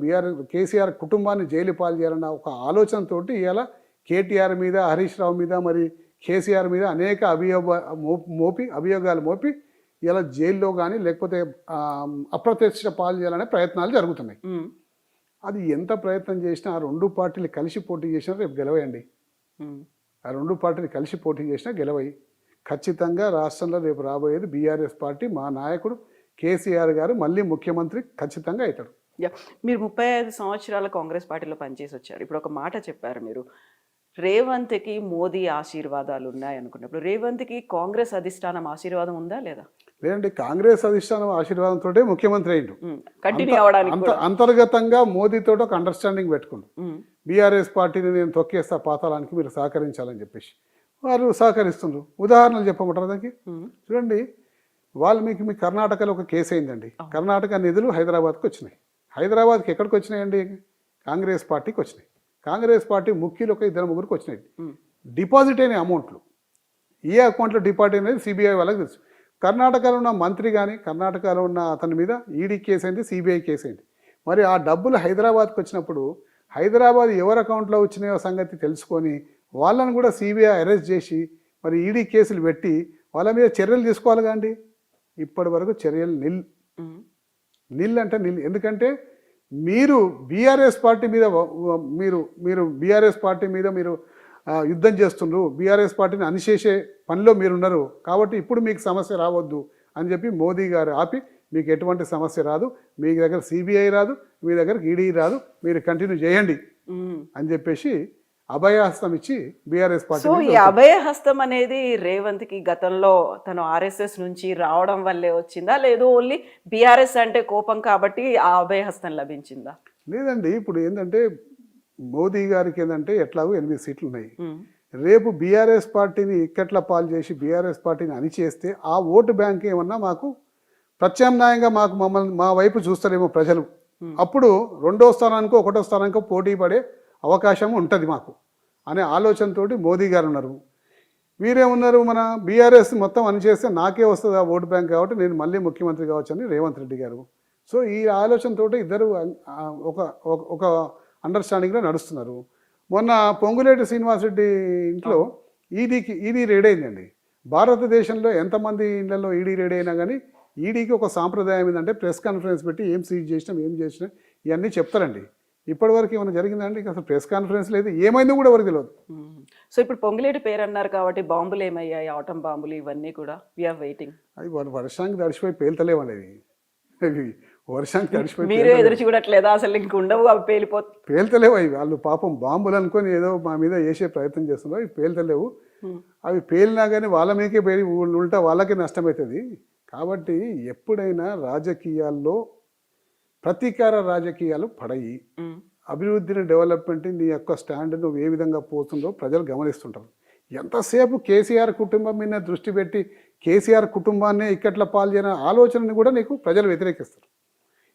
కేసీఆర్ కుటుంబాన్ని జైలు పాలు చేయాలన్న ఒక ఆలోచనతోటి ఇవాళ కేటీఆర్ మీద, హరీష్ రావు మీద, మరి కేసీఆర్ మీద అనేక అభియోగాలు మోపి ఇలా జైల్లో కానీ లేకపోతే అప్రత్యక్ష పాలు చేయాలనే ప్రయత్నాలు జరుగుతున్నాయి. అది ఎంత ప్రయత్నం చేసినా ఆ 2 పార్టీలు కలిసి పోటీ చేసినా రేపు గెలవేయండి. ఆ 2 పార్టీలు కలిసి పోటీ చేసినా గెలవయి. ఖచ్చితంగా రాష్ట్రంలో రేపు రాబోయేది బీఆర్ఎస్ పార్టీ, మా నాయకుడు కేసీఆర్ గారు మళ్ళీ ముఖ్యమంత్రి ఖచ్చితంగా అవుతాడు. మీరు 35 సంవత్సరాల కాంగ్రెస్ పార్టీలో పనిచేసి వచ్చారు. ఇప్పుడు ఒక మాట చెప్పారు మీరు, రేవంత్కి మోదీ ఆశీర్వాదాలు ఉన్నాయి అనుకున్నప్పుడు రేవంత్కి కాంగ్రెస్ అధిష్టానం ఆశీర్వాదం ఉందా లేదా? లేదండి, కాంగ్రెస్ అధిష్టానం ఆశీర్వాదంతో ముఖ్యమంత్రి అయ్యిండు. కంటిన్యూ అవడానికి అంతర్గతంగా మోదీతో ఒక అండర్స్టాండింగ్ పెట్టుకుండు. బీఆర్ఎస్ పార్టీని నేను తొక్కేస్తా పాతాళానికి, మీరు సహకరించాలని చెప్పేసి వారు సహకరిస్తున్నారు. ఉదాహరణలు చెప్పమంటారు దానికి. చూడండి, వాల్మీకి మీ కర్ణాటకలో ఒక కేసు అయిందండి. కర్ణాటక నిధులు హైదరాబాద్కి వచ్చినాయి. హైదరాబాద్కి ఎక్కడికి వచ్చినాయండి? కాంగ్రెస్ పార్టీకి వచ్చినాయి. కాంగ్రెస్ పార్టీ ముఖ్యులు ఒక 2-3 వచ్చినాయి. డిపాజిట్ అయిన అమౌంట్లు ఏ అకౌంట్లో డిపాజిట్ అనేది సిబిఐ వాళ్ళకి తెలుసు. కర్ణాటకలో ఉన్న మంత్రి కానీ, కర్ణాటకలో ఉన్న అతని మీద ఈడీ కేసు అయింది, సిబిఐ కేసు అయింది. మరి ఆ డబ్బులు హైదరాబాద్కి వచ్చినప్పుడు హైదరాబాద్ ఎవరి అకౌంట్లో వచ్చినాయో సంగతి తెలుసుకొని వాళ్ళని కూడా సిబిఐ అరెస్ట్ చేసి మరి ఈడీ కేసులు పెట్టి వాళ్ళ మీద చర్యలు తీసుకోవాలి కాండి. ఇప్పటి వరకు చర్యలు నిల్ అంటే నిల్. ఎందుకంటే మీరు బీఆర్ఎస్ పార్టీ మీద బీఆర్ఎస్ పార్టీ మీద మీరు యుద్ధం చేస్తుండ్రు, బీఆర్ఎస్ పార్టీని అణిచేసే పనిలో మీరున్నారు. కాబట్టి ఇప్పుడు మీకు సమస్య రావద్దు అని చెప్పి మోదీ గారు ఆపి, మీకు ఎటువంటి సమస్య రాదు, మీ దగ్గర సిబిఐ రాదు, మీ దగ్గర ఈడీ రాదు, మీరు కంటిన్యూ చేయండి అని చెప్పేసి అభయహస్తం ఇచ్చి బీఆర్ఎస్ సో పార్టీ ఈ అభయహస్తం అనేది రేవంత్ కి గతంలో తను ఆర్ఎస్ఎస్ నుంచి రావడం వల్లే వచ్చిందా లేదు ఓన్లీ బీఆర్ఎస్ అంటే కోపం కాబట్టి ఆ అభయహస్తం లభించిందా? లేదండి. ఇప్పుడు ఏంటంటే మోదీ గారికి ఏంటంటే ఎట్లాగో 8 సీట్లు ఉన్నాయి. ఉమ్, రేపు బీఆర్ఎస్ పార్టీని ఇక్కట్ల పాలు చేసి బీఆర్ఎస్ పార్టీని అణిచేస్తే ఆ ఓటు బ్యాంక్ ఏమన్నా మాకు ప్రత్యామ్నాయంగా మా వైపు చూస్తారేమో ప్రజలు. అప్పుడు 2వ స్థానానికో 1వ స్థానానికో పోటీ పడే అవకాశం ఉంటుంది మాకు అనే ఆలోచనతోటి మోదీ గారు ఉన్నారు. వీరేమున్నారు, మన బీఆర్ఎస్ మొత్తం అణిచేస్తే నాకే వస్తుంది ఆ ఓటు బ్యాంక్ కాబట్టి నేను మళ్ళీ ముఖ్యమంత్రి కావచ్చు అని రేవంత్ రెడ్డి గారు. సో ఈ ఆలోచనతోటి ఇద్దరు ఒక ఒక అండర్స్టాండింగ్లో నడుస్తున్నారు. మొన్న పొంగులేటి శ్రీనివాసరెడ్డి ఇంట్లో ఈడీ రేడ్ అయిందండి. భారతదేశంలో ఎంతమంది ఇళ్లలో ఈడీ రేడ్ అయినా కానీ ఈడీకి ఒక సాంప్రదాయం ఏంటంటే ప్రెస్ కాన్ఫరెన్స్ పెట్టి ఏం సీజ్ చేసినాం ఏం చేసినాం ఇవన్నీ చెప్తారండి. ఇప్పటివరకు ఏమైనా జరిగిందండి? అసలు ప్రెస్ కాన్ఫరెన్స్ లేదు, ఏమైందో కూడా ఎవరికి తెలియదు. సో ఇప్పుడు పొంగులేటి పేరు అన్నారు కాబట్టి బాంబులు ఏమయ్యాయి, ఆటం బాంబులు ఇవన్నీ కూడా వీఆర్ వెయిటింగ్. అవి వర్షానికి తడిసిపోయి పేలుతలేవండి. అవి వర్షానికి తడిసిపోయి మీరు ఎదురు చూడట్లేదా? అసలు ఇంక ఉండవు, అవి పేలుతలేవు. అవి వాళ్ళు పాపం బాంబులు అనుకొని ఏదో మా మీద వేసే ప్రయత్నం చేస్తున్నారు. అవి పేలుతలేవు. అవి పేలినా కానీ వాళ్ళ మీకే పేలి ఉల్టా వాళ్ళకే నష్టమవుతుంది. కాబట్టి ఎప్పుడైనా రాజకీయాల్లో ప్రతీకార రాజకీయాలు పడయి అభివృద్ధిని డెవలప్మెంట్ నీ యొక్క స్టాండ్ నువ్వు ఏ విధంగా పోతుందో ప్రజలు గమనిస్తుంటారు. ఎంతసేపు కేసీఆర్ కుటుంబం మీద దృష్టి పెట్టి కేసీఆర్ కుటుంబాన్నే ఇక్కట్ల పాలు చేయని ఆలోచనని కూడా నీకు ప్రజలు వ్యతిరేకిస్తారు.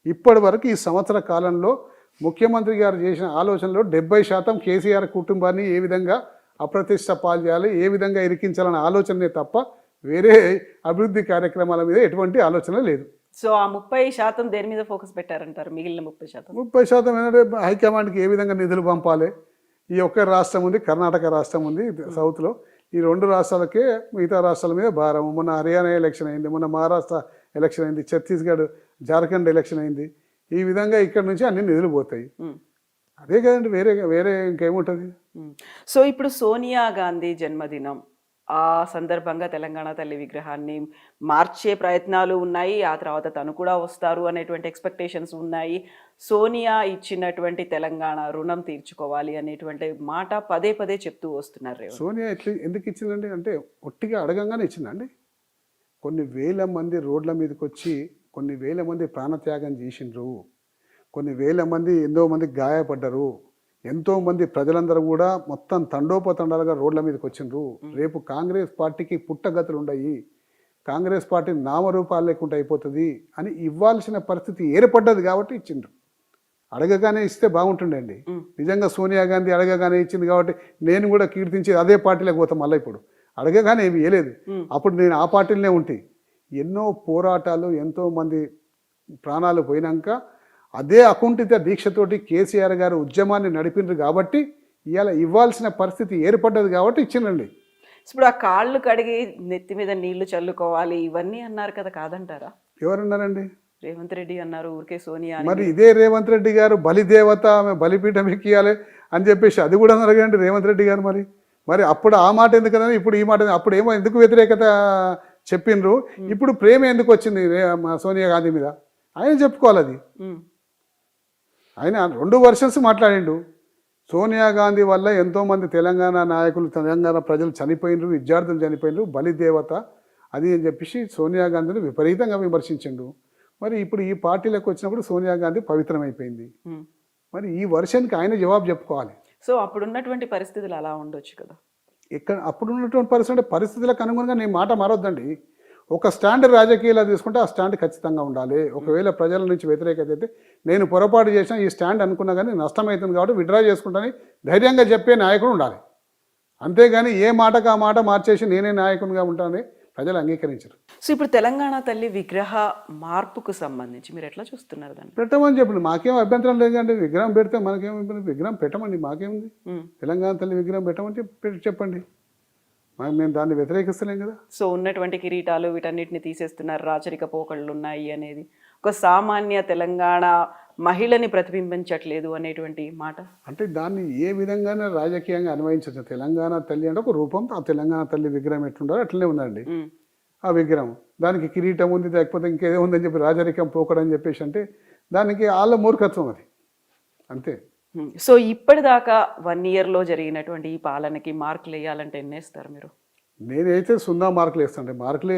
ఇప్పటి వరకు ఈ సంవత్సర కాలంలో ముఖ్యమంత్రి గారు చేసిన ఆలోచనలో 70% కేసీఆర్ కుటుంబాన్ని ఏ విధంగా అప్రతిష్ట పాలు చేయాలి, ఏ విధంగా ఇరికించాలన్న ఆలోచనే తప్ప వేరే అభివృద్ధి కార్యక్రమాల మీద ఎటువంటి ఆలోచన లేదు. సో ఆ 30% దేని మీద ఫోకస్ పెట్టారంటారు? మిగిలిన 30% 30% ఏంటంటే హైకమాండ్కి ఏ విధంగా నిధులు పంపాలి. ఈ ఒక్క రాష్ట్రం ఉంది, కర్ణాటక రాష్ట్రం ఉంది సౌత్లో. ఈ 2 రాష్ట్రాలకే మిగతా రాష్ట్రాల మీద భారం. మొన్న హర్యానా ఎలక్షన్ అయింది, మొన్న మహారాష్ట్ర ఎలక్షన్ అయింది, ఛత్తీస్గఢ్ జార్ఖండ్ ఎలక్షన్ అయింది. ఈ విధంగా ఇక్కడ నుంచి అన్ని నిధులు పోతాయి. అదే కదండి, వేరే ఇంకేముంటుంది. సో ఇప్పుడు సోనియా గాంధీ జన్మదినం ఆ సందర్భంగా తెలంగాణ తల్లి విగ్రహాన్ని మార్చే ప్రయత్నాలు ఉన్నాయి. ఆ తర్వాత తను కూడా వస్తారు అనేటువంటి ఎక్స్పెక్టేషన్స్ ఉన్నాయి. సోనియా ఇచ్చినటువంటి తెలంగాణ రుణం తీర్చుకోవాలి అనేటువంటి మాట పదే పదే చెప్తూ వస్తున్నారు. సోనియా ఎందుకు ఇచ్చిందండి అంటే ఒట్టిగా అడగంగానే ఇచ్చిందండి. కొన్ని వేల మంది రోడ్ల మీదకి వచ్చి కొన్ని వేల మంది ప్రాణత్యాగం చేసిండ్రు, కొన్ని వేల మంది ఎంతో మంది గాయపడ్డరు, ఎంతోమంది ప్రజలందరూ కూడా మొత్తం తండోపతండాలుగా రోడ్ల మీదకి వచ్చిండ్రు. రేపు కాంగ్రెస్ పార్టీకి పుట్టగతులు ఉన్నాయి, కాంగ్రెస్ పార్టీ నామరూపాలు లేకుండా అయిపోతుంది అని ఇవ్వాల్సిన పరిస్థితి ఏర్పడ్డది కాబట్టి ఇచ్చిండ్రు. అడగగానే ఇస్తే బాగుంటుండండి. నిజంగా సోనియా గాంధీ అడగగానే ఇచ్చింది కాబట్టి నేను కూడా కీర్తించి అదే పార్టీలోకి పోతాం. మళ్ళీ ఇప్పుడు అడగగానే ఏమి ఇవ్వలేదు, అప్పుడు నేను ఆ పార్టీలోనే ఉంటే ఎన్నో పోరాటాలు ఎంతోమంది ప్రాణాలు పోయినాక అదే అకుంఠిత దీక్షతోటి కేసీఆర్ గారు ఉద్యమాన్ని నడిపిండ్రు కాబట్టి ఇవాళ ఇవ్వాల్సిన పరిస్థితి ఏర్పడ్డది కాబట్టి ఇచ్చిందండి. ఇప్పుడు ఆ కాళ్ళు కడిగి నెత్తి మీద నీళ్లు చల్లుకోవాలి ఇవన్నీ అన్నారు కదా, కాదంటారా? ఎవరన్నారండి? రేవంత్ రెడ్డి అన్నారు. ఊరికే సోనియా మరి ఇదే రేవంత్ రెడ్డి గారు బలిదేవత ఆమె బలిపీఠం ఎక్కియాలి అని చెప్పేసి అది కూడా అన్నారండి రేవంత్ రెడ్డి గారు. మరి అప్పుడు ఆ మాట ఎందుకన్నా ఇప్పుడు ఈ మాట అప్పుడు ఏమో ఎందుకు వ్యతిరేకత చెప్పిండ్రు, ఇప్పుడు ప్రేమ ఎందుకు వచ్చింది సోనియా గాంధీ మీద ఆయన చెప్పుకోవాలి. అది ఆయన 2 వర్షన్స్ మాట్లాడిండు. సోనియా గాంధీ వల్ల ఎంతోమంది తెలంగాణ నాయకులు తెలంగాణ ప్రజలు చనిపోయినరు, విద్యార్థులు చనిపోయినరు, బలిదేవత అది అని చెప్పేసి సోనియా గాంధీని విపరీతంగా విమర్శించిండు. మరి ఇప్పుడు ఈ పార్టీలకు వచ్చినప్పుడు సోనియా గాంధీ పవిత్రమైపోయింది. మరి ఈ వర్షన్కి ఆయన జవాబు చెప్పుకోవాలి. సో అప్పుడున్నటువంటి పరిస్థితులు అలా ఉండొచ్చు కదా. అప్పుడున్నటువంటి పరిస్థితులకు అనుగుణంగా నేను మాట మారొద్దండి. ఒక స్టాండ్ రాజకీయాలు తీసుకుంటే ఆ స్టాండ్ ఖచ్చితంగా ఉండాలి. ఒకవేళ ప్రజల నుంచి వ్యతిరేకత అయితే నేను పొరపాటు చేసిన ఈ స్టాండ్ అనుకున్నా కానీ నష్టమవుతుంది కాబట్టి విడ్రా చేసుకుంటానని ధైర్యంగా చెప్పే నాయకుడు ఉండాలి. అంతేగాని ఏ మాటకు ఆ మాట మార్చేసి నేనే నాయకునిగా ఉంటానని ప్రజలు అంగీకరించరు. సో ఇప్పుడు తెలంగాణ తల్లి విగ్రహ మార్పుకు సంబంధించి మీరు ఎట్లా చూస్తున్నారు? దాన్ని పెట్టమని చెప్పండి, మాకేం అభ్యంతరం లేదండి. విగ్రహం పెడితే మనకేం విగ్రహం పెట్టమండి, మాకేముంది. తెలంగాణ తల్లి విగ్రహం పెట్టమని చెప్పండి, మేము దాన్ని వ్యతిరేకిస్తలేం కదా. సో ఉన్నటువంటి కిరీటాలు వీటన్నిటిని తీసేస్తున్నారు, రాచరిక పోకళ్ళు ఉన్నాయి అనేది ఒక సామాన్య తెలంగాణ మహిళని ప్రతిబింబించట్లేదు అనేటువంటి మాట. అంటే దాన్ని ఏ విధంగానే రాజకీయంగా అన్వయించచ్చు. తెలంగాణ తల్లి అంటే ఒక రూపం, ఆ తెలంగాణ తల్లి విగ్రహం ఎట్లుండాలో అట్లనే ఉందండి. ఆ విగ్రహం దానికి కిరీటం ఉంది లేకపోతే ఇంకేదో ఉందని చెప్పి రాజరికం పోకడని చెప్పేసి అంటే దానికి వాళ్ళ మూర్ఖత్వం అది అంతే. సో ఇప్పటిదాకా 1 ఇయర్లో జరిగినటువంటి ఈ పాలనకి మార్కులు వేయాలంటే ఎన్ని వేస్తారు మీరు? నేనైతే 0 మార్కులు వేస్తాను. మార్కులే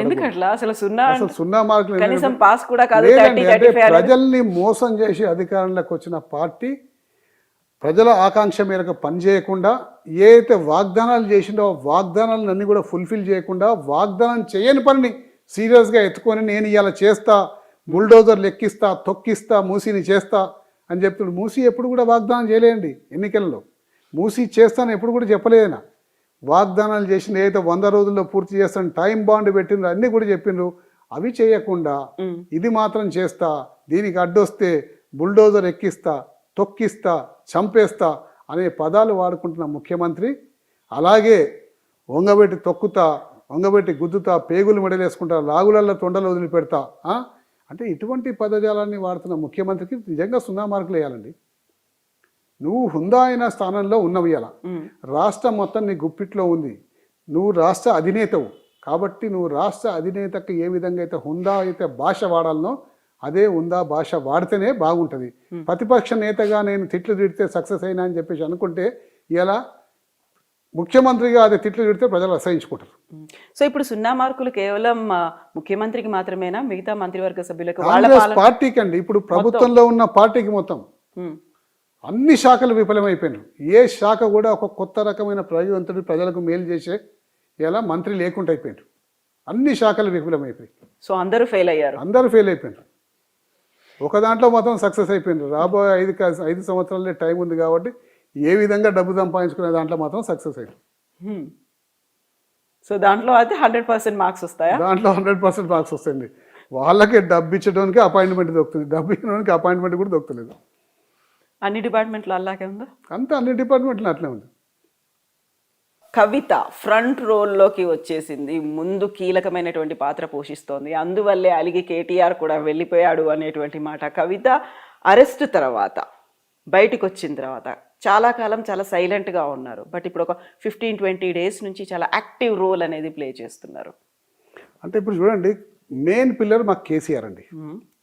ఎందుకట్లా అసలు సున్నా అసలు 0 మార్కులు కనీసం పాస్ కూడా కాదు. లేదండి. 30, అంటే 35 ప్రజల్ని మోసం చేసి అధికారంలోకి వచ్చిన పార్టీ ప్రజల ఆకాంక్ష మేరకు పనిచేయకుండా ఏ అయితే వాగ్దానాలు చేసిండో వాగ్దానాలను అన్ని కూడా ఫుల్ఫిల్ చేయకుండా వాగ్దానం చేయని పనిని సీరియస్గా ఎత్తుకొని నేను ఇలా చేస్తా, బుల్డోజర్లు ఎక్కిస్తా, తొక్కిస్తా, మూసీని చేస్తా అని చెప్తున్నాడు. మూసీ ఎప్పుడు కూడా వాగ్దానం చేయలేదండి. ఎన్నికల్లో మూసీ చేస్తాను ఎప్పుడు కూడా చెప్పలేదనా. వాగ్దానాలు చేసింది ఏదైతే 100 రోజుల్లో పూర్తి చేస్తాను, టైం బాండ్ పెట్టిండ్రు, అన్నీ కూడా చెప్పిండ్రు. అవి చేయకుండా ఇది మాత్రం చేస్తా, దీనికి అడ్డొస్తే బుల్డోజర్ ఎక్కిస్తా, తొక్కిస్తా, చంపేస్తా అనే పదాలు వాడుకుంటున్న ముఖ్యమంత్రి, అలాగే వంగబెట్టి తొక్కుతా, వంగబెట్టి గుద్దుతా, పేగులు మెడలేసుకుంటా, లాగులల్లో తొండలు వదిలిపెడతా అంటే ఇటువంటి పదజాలాన్ని వాడుతున్న ముఖ్యమంత్రికి నిజంగా 0 మార్కులు వేయాలండి. నువ్వు హుందా అయిన స్థానంలో ఉన్నవి అలా రాష్ట్రం మొత్తం నీ గుప్పిట్లో ఉంది. నువ్వు రాష్ట్ర అధినేతవు కాబట్టి నువ్వు రాష్ట్ర అధినేతకు ఏ విధంగా అయితే హుందా అయితే భాష వాడాలనో అదే హుందా భాష వాడితేనే బాగుంటుంది. ప్రతిపక్ష నేతగా నేను తిట్లు తిడితే సక్సెస్ అయినా అని చెప్పేసి అనుకుంటే ఇలా ముఖ్యమంత్రిగా అది తిట్లు తిడితే ప్రజలు అసహించుకుంటారు. సో ఇప్పుడు 0 మార్కులు కేవలం ముఖ్యమంత్రికి మాత్రమేనా, మిగతా మంత్రివర్గ సభ్యులకు? కాంగ్రెస్ పార్టీకి అండి. ఇప్పుడు ప్రభుత్వంలో ఉన్న పార్టీకి మొత్తం అన్ని శాఖలు విఫలమైపోయినారు. ఏ శాఖ కూడా ఒక కొత్త రకమైన ప్రయోజనతుడు ప్రజలకు మేలు చేసే ఇలా మంత్రి లేకుండా అయిపోయినారు. అన్ని శాఖలు విఫలమైపోయి సో అందరూ ఫెయిల్ అయ్యారు. అందరూ ఫెయిల్ అయిపోయినారు. ఒక దాంట్లో మాత్రం సక్సెస్ అయిపోయినారు. రాబోయే 5 సంవత్సరాలే టైం ఉంది కాబట్టి ఏ విధంగా డబ్బు సంపాదించుకునే దాంట్లో మాత్రం సక్సెస్ అయ్యారు. సో దాంట్లో అయితే 100% మార్క్స్ వస్తాయా? దాంట్లో 100% మార్క్స్ వస్తాయండి. వాళ్ళకి డబ్బు ఇచ్చడానికి అపాయింట్మెంట్ దొరుకుతుంది, డబ్బు ఇచ్చడానికి అపాయింట్మెంట్ కూడా దొరుకుతలేదు. అన్ని డిపార్ట్మెంట్లో అలాగే ఉందా? అంతా అన్ని డిపార్ట్మెంట్లు అట్లే ఉంది. కవిత ఫ్రంట్ రోల్లోకి వచ్చేసింది, ముందు కీలకమైనటువంటి పాత్ర పోషిస్తోంది. అందువల్లే అలిగి కేటీఆర్ కూడా వెళ్ళిపోయాడు అనేటువంటి మాట. కవిత అరెస్ట్ తర్వాత బయటకు వచ్చిన తర్వాత చాలా కాలం చాలా సైలెంట్గా ఉన్నారు. బట్ ఇప్పుడు ఒక 15-20 డేస్ నుంచి చాలా యాక్టివ్ రోల్ అనేది ప్లే చేస్తున్నారు. అంటే ఇప్పుడు చూడండి, మెయిన్ పిల్లర్ మాకు కేసీఆర్ అండి.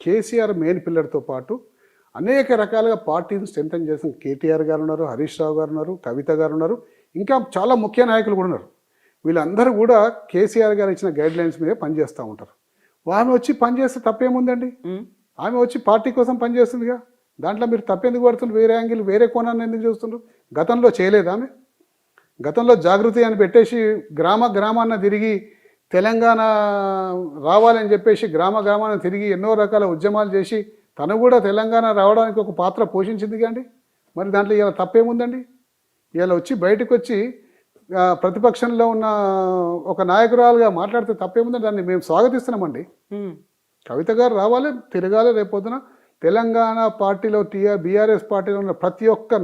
కేసీఆర్ మెయిన్ పిల్లర్తో పాటు అనేక రకాలుగా పార్టీని స్ట్రెంథన్ చేసిన కేటీఆర్ గారు ఉన్నారు, హరీష్ రావు గారు ఉన్నారు, కవిత గారు ఉన్నారు, ఇంకా చాలా ముఖ్య నాయకులు కూడా ఉన్నారు. వీళ్ళందరూ కూడా కేసీఆర్ గారు ఇచ్చిన గైడ్ లైన్స్ మీదే పనిచేస్తూ ఉంటారు. ఆమె వచ్చి పనిచేస్తే తప్పేముందండి? ఆమె వచ్చి పార్టీ కోసం పనిచేస్తుందిగా, దాంట్లో మీరు తప్పెందుకు పడుతున్నారు? వేరే యాంగిల్, వేరే కోణాన్ని ఎందుకు చూస్తున్నారు? గతంలో చేయలేదు ఆమె? గతంలో జాగృతి అని పెట్టేసి గ్రామాన్న తిరిగి తెలంగాణ రావాలని చెప్పేసి గ్రామాన్ని తిరిగి ఎన్నో రకాల ఉద్యమాలు చేసి తను కూడా తెలంగాణ రావడానికి ఒక పాత్ర పోషించింది కండి. మరి దాంట్లో ఇలా తప్పేముందండి? ఇలా వచ్చి బయటకు వచ్చి ప్రతిపక్షంలో ఉన్న ఒక నాయకురాలుగా మాట్లాడితే తప్పేముందండి? దాన్ని మేము స్వాగతిస్తున్నామండి. కవిత గారు రావాలి, తిరగాలి. రేపొద్దున తెలంగాణ పార్టీలో బీఆర్ఎస్ పార్టీలో ఉన్న ప్రతి ఒక్క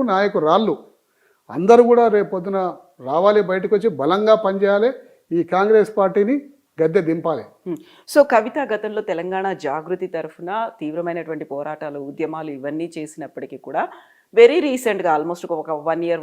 నాయకురాళ్ళు అందరూ కూడా రేపొద్దున రావాలి, బయటకు వచ్చి బలంగా పనిచేయాలి, ఈ కాంగ్రెస్ పార్టీని గద్దె దింపాలి. సో కవిత గతంలో తెలంగాణ జాగృతి తరఫున తీవ్రమైనటువంటి పోరాటాలు, ఉద్యమాలు ఇవన్నీ చేసినప్పటికీ కూడా వెరీ రీసెంట్గా ఆల్మోస్ట్ ఒక 1 ఇయర్